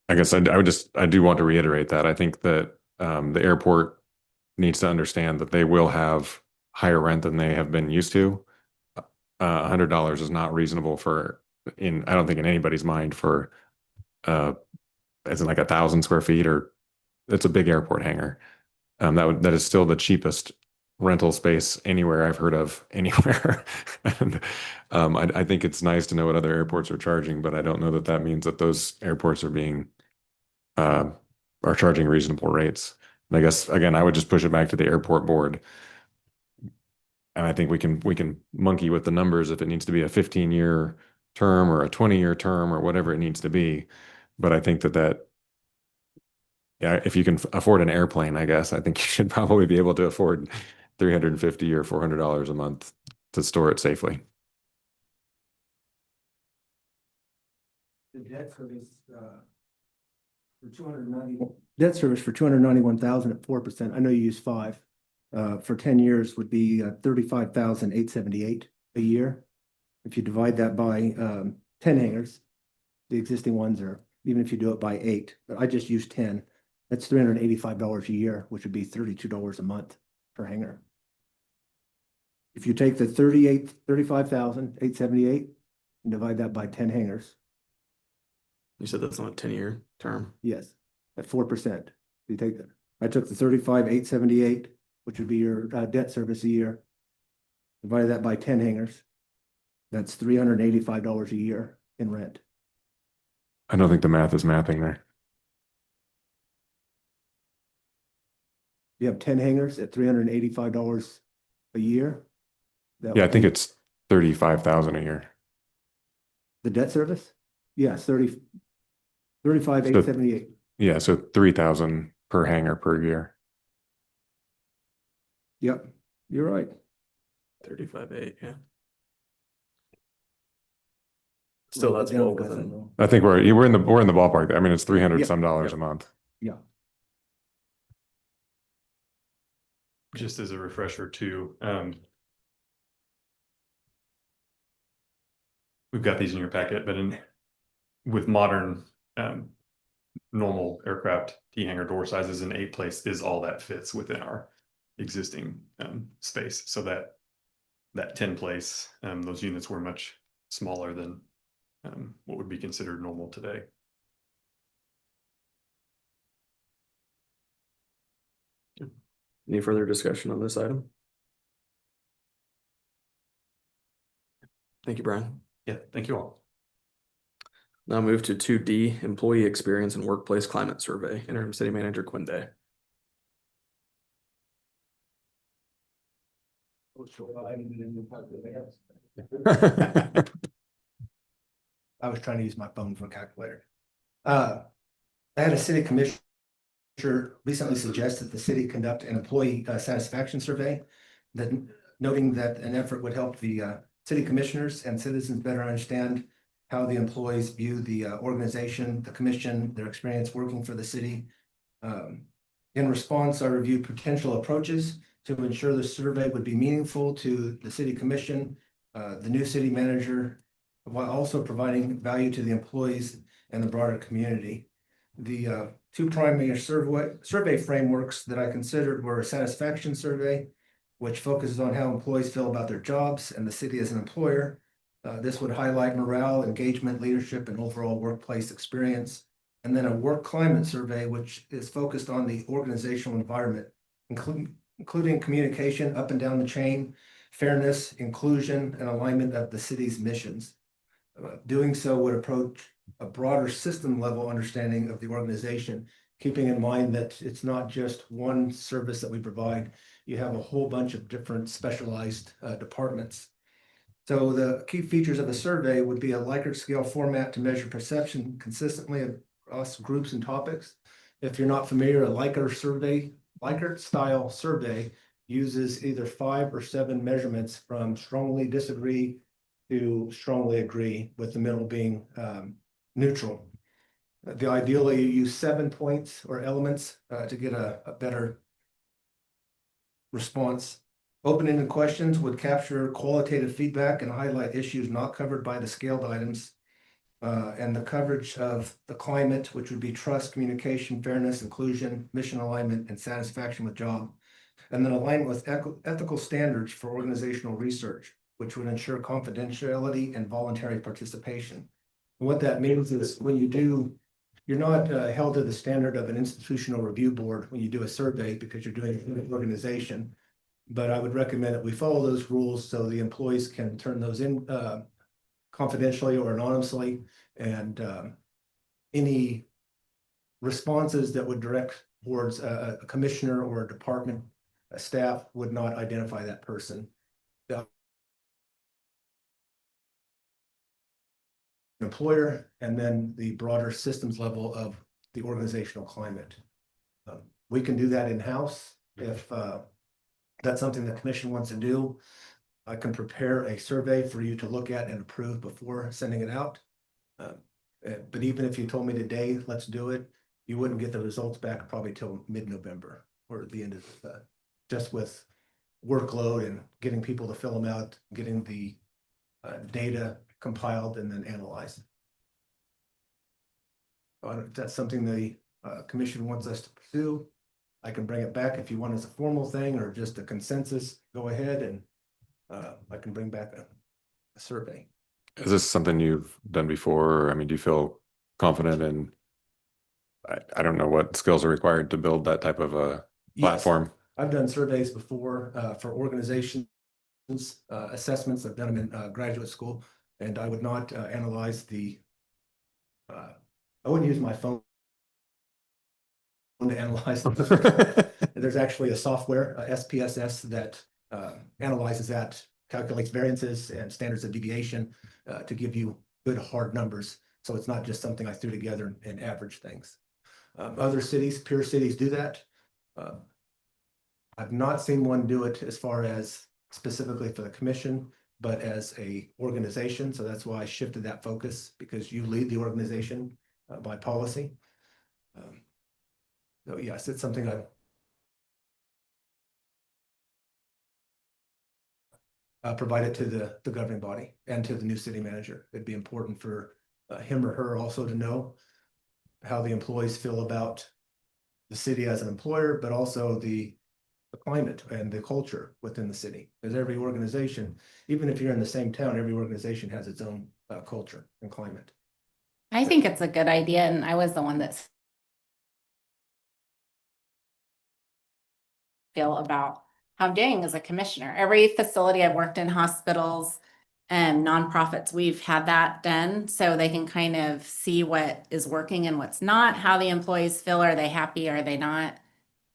I guess I do want to reiterate that I think that the airport needs to understand that they will have higher rent than they have been used to. $100 is not reasonable I don't think in anybody's mind for as in like 1,000 square feet, or it's a big airport hangar. That is still the cheapest rental space anywhere I've heard of anywhere. And I think it's nice to know what other airports are charging, but I don't know that that means that those airports are charging reasonable rates. And I guess again, I would just push it back to the airport board. And I think we can monkey with the numbers if it needs to be a 15-year term or a 20-year term or whatever it needs to be. But I think yeah, if you can afford an airplane, I guess, I think you should probably be able to afford $350 or $400 a month to store it safely. The debt service for 291,000 at 4%. I know you use 5. For 10 years would be 35,878 a year. If you divide that by 10 hangars, the existing ones are, even if you do it by 8, but I just use 10, that's $385 a year, which would be $32 a month per hangar. If you take the 35,878 and divide that by 10 hangars. You said that's not a 10-year term. Yes, at 4%. You take that. I took the 35,878, which would be your debt service a year. Divided that by 10 hangars. That's $385 a year in rent. I don't think the math is mathing there. You have 10 hangars at $385 a year. Yeah, I think it's 35,000 a year. The debt service? Yes, 35,878. Yeah, so 3,000 per hangar per year. Yep, you're right. 35.8, yeah. Still, that's well within. I think we're in the ballpark. I mean, it's 300 some dollars a month. Yeah. Just as a refresher too, we've got these in your packet, but with modern normal aircraft T-hangar door sizes, an 8-place is all that fits within our existing space. So that 10-place, those units were much smaller than what would be considered normal today. Any further discussion on this item? Thank you, Brian. Yeah, thank you all. Now move to 2D, Employee Experience and Workplace Climate Survey, Interim City Manager Quinn Day. I was trying to use my phone for a calculator. I had a city commissioner recently suggest that the city conduct an employee satisfaction survey, noting that an effort would help the city commissioners and citizens better understand how the employees view the organization, the commission, their experience working for the city. In response, I reviewed potential approaches to ensure the survey would be meaningful to the city commission, the new city manager, while also providing value to the employees and the broader community. The two primary survey frameworks that I considered were a satisfaction survey, which focuses on how employees feel about their jobs and the city as an employer. This would highlight morale, engagement, leadership, and overall workplace experience. And then a work climate survey, which is focused on the organizational environment, including communication up and down the chain, fairness, inclusion, and alignment of the city's missions. Doing so would approach a broader system level understanding of the organization, keeping in mind that it's not just one service that we provide. You have a whole bunch of different specialized departments. So the key features of the survey would be a Likert scale format to measure perception consistently across groups and topics. If you're not familiar, a Likert style survey uses either 5 or 7 measurements from strongly disagree to strongly agree, with the middle being neutral. Ideally, you use 7 points or elements to get a better response. Open-ended questions would capture qualitative feedback and highlight issues not covered by the scaled items. And the coverage of the climate, which would be trust, communication, fairness, inclusion, mission alignment, and satisfaction with job. And then alignment with ethical standards for organizational research, which would ensure confidentiality and voluntary participation. And what that means is when you do, you're not held to the standard of an institutional review board when you do a survey, because you're doing an organization. But I would recommend that we follow those rules so the employees can turn those in confidentially or anonymously, and any responses that would direct towards a commissioner or a department, a staff would not identify that person. The employer, and then the broader systems level of the organizational climate. We can do that in-house if that's something the commission wants to do. I can prepare a survey for you to look at and approve before sending it out. But even if you told me today, let's do it, you wouldn't get the results back probably till mid-November or the end of just with workload and getting people to fill them out, getting the data compiled and then analyzed. If that's something the commission wants us to pursue, I can bring it back. If you want as a formal thing or just a consensus, go ahead, and I can bring back a survey. Is this something you've done before? I mean, do you feel confident in, I don't know what skills are required to build that type of a platform? Yes, I've done surveys before for organizations, assessments. I've done them in graduate school, and I would not analyze the, I wouldn't use my phone to analyze. There's actually a software, SPSS, that analyzes that, calculates variances and standards of deviation to give you good hard numbers. So it's not just something I threw together and average things. Other cities, peer cities, do that. I've not seen one do it as far as specifically for the commission, but as a organization. So that's why I shifted that focus, because you lead the organization by policy. So yes, it's something I provide it to the governing body and to the new city manager. It'd be important for him or her also to know how the employees feel about the city as an employer, but also the climate and the culture within the city. Because every organization, even if you're in the same town, every organization has its own culture and climate. I think it's a good idea, and I was the one that's feel about how I'm doing as a commissioner. Every facility I've worked in, hospitals and nonprofits, we've had that done so they can kind of see what is working and what's not, how the employees feel. Are they happy? Are they not?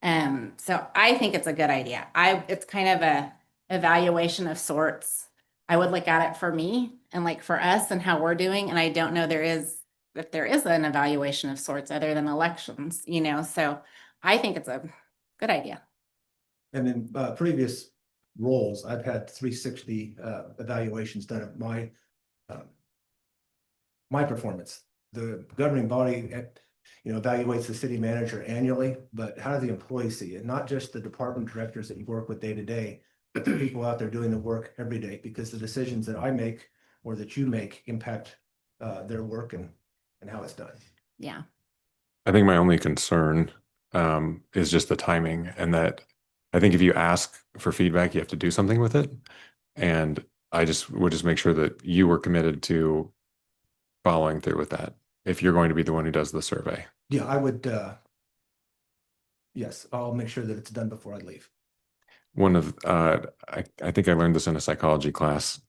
So I think it's a good idea. It's kind of a evaluation of sorts. I would look at it for me and like for us and how we're doing. And I don't know if there is an evaluation of sorts other than elections, so I think it's a good idea. And in previous roles, I've had 360 evaluations done at my my performance. The governing body, evaluates the city manager annually, but how do the employees see it? Not just the department directors that you work with day to day, but the people out there doing the work every day, because the decisions that I make or that you make impact their work and how it's done. Yeah. I think my only concern is just the timing, and that I think if you ask for feedback, you have to do something with it. And I would just make sure that you were committed to following through with that if you're going to be the one who does the survey. Yeah, I would, yes, I'll make sure that it's done before I leave. One of, I think I learned this in a psychology class,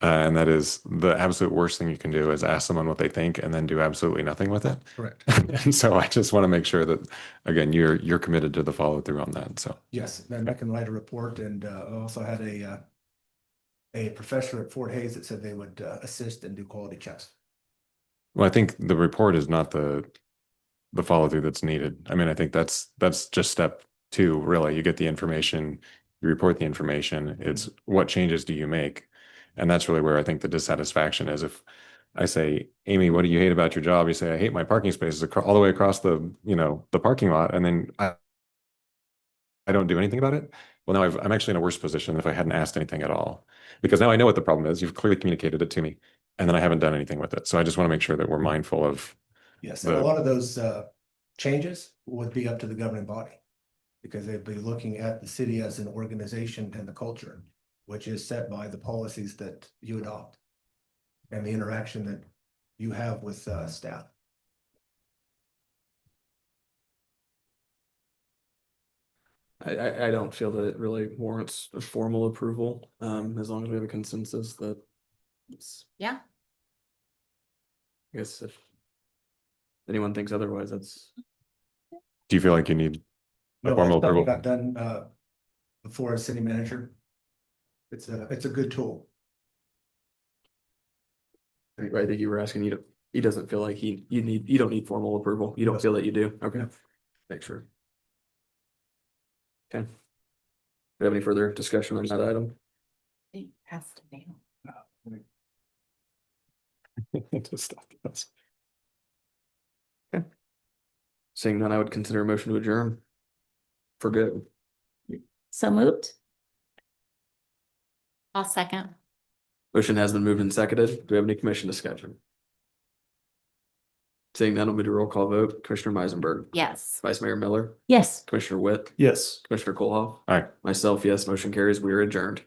and that is the absolute worst thing you can do is ask someone what they think and then do absolutely nothing with it. Correct. And so I just want to make sure that, again, you're committed to the follow through on that. So Yes, then I can write a report, and I also had a professor at Fort Hayes that said they would assist and do quality checks. well, I think the report is not the follow through that's needed. I mean, I think that's just step 2, really. You get the information, you report the information. It's what changes do you make? And that's really where I think the dissatisfaction is. If I say, Amy, what do you hate about your job? You say, I hate my parking spaces all the way across the parking lot. And then I don't do anything about it. Well, now I'm actually in a worse position than if I hadn't asked anything at all, because now I know what the problem is. You've clearly communicated it to me, and then I haven't done anything with it. So I just want to make sure that we're mindful of. Yes, and a lot of those changes would be up to the governing body, because they'd be looking at the city as an organization and the culture, which is set by the policies that you adopt and the interaction that you have with staff. I don't feel that it really warrants a formal approval, as long as we have a consensus that it's, Yeah. I guess if anyone thinks otherwise, that's. Do you feel like you need a No, formal that's something approval? I've done before as city manager. It's a good tool. I think you were asking, he doesn't feel like you don't need formal approval. You don't feel that you do. Okay. No. Make sure. Okay. Do we have any further discussion on that item? It has to be. Just stop this. Seeing none, I would consider a motion to adjourn. For good. So moved? I'll second. Motion has been moved and seconded. Do we have any commission discussion? Seeing none, we'll move to roll call vote. Commissioner Meisenberg. Yes. Vice Mayor Miller. Yes. Commissioner Witt. Yes. Commissioner Kohlhoff. Aye. Myself, yes. Motion carries. We are adjourned.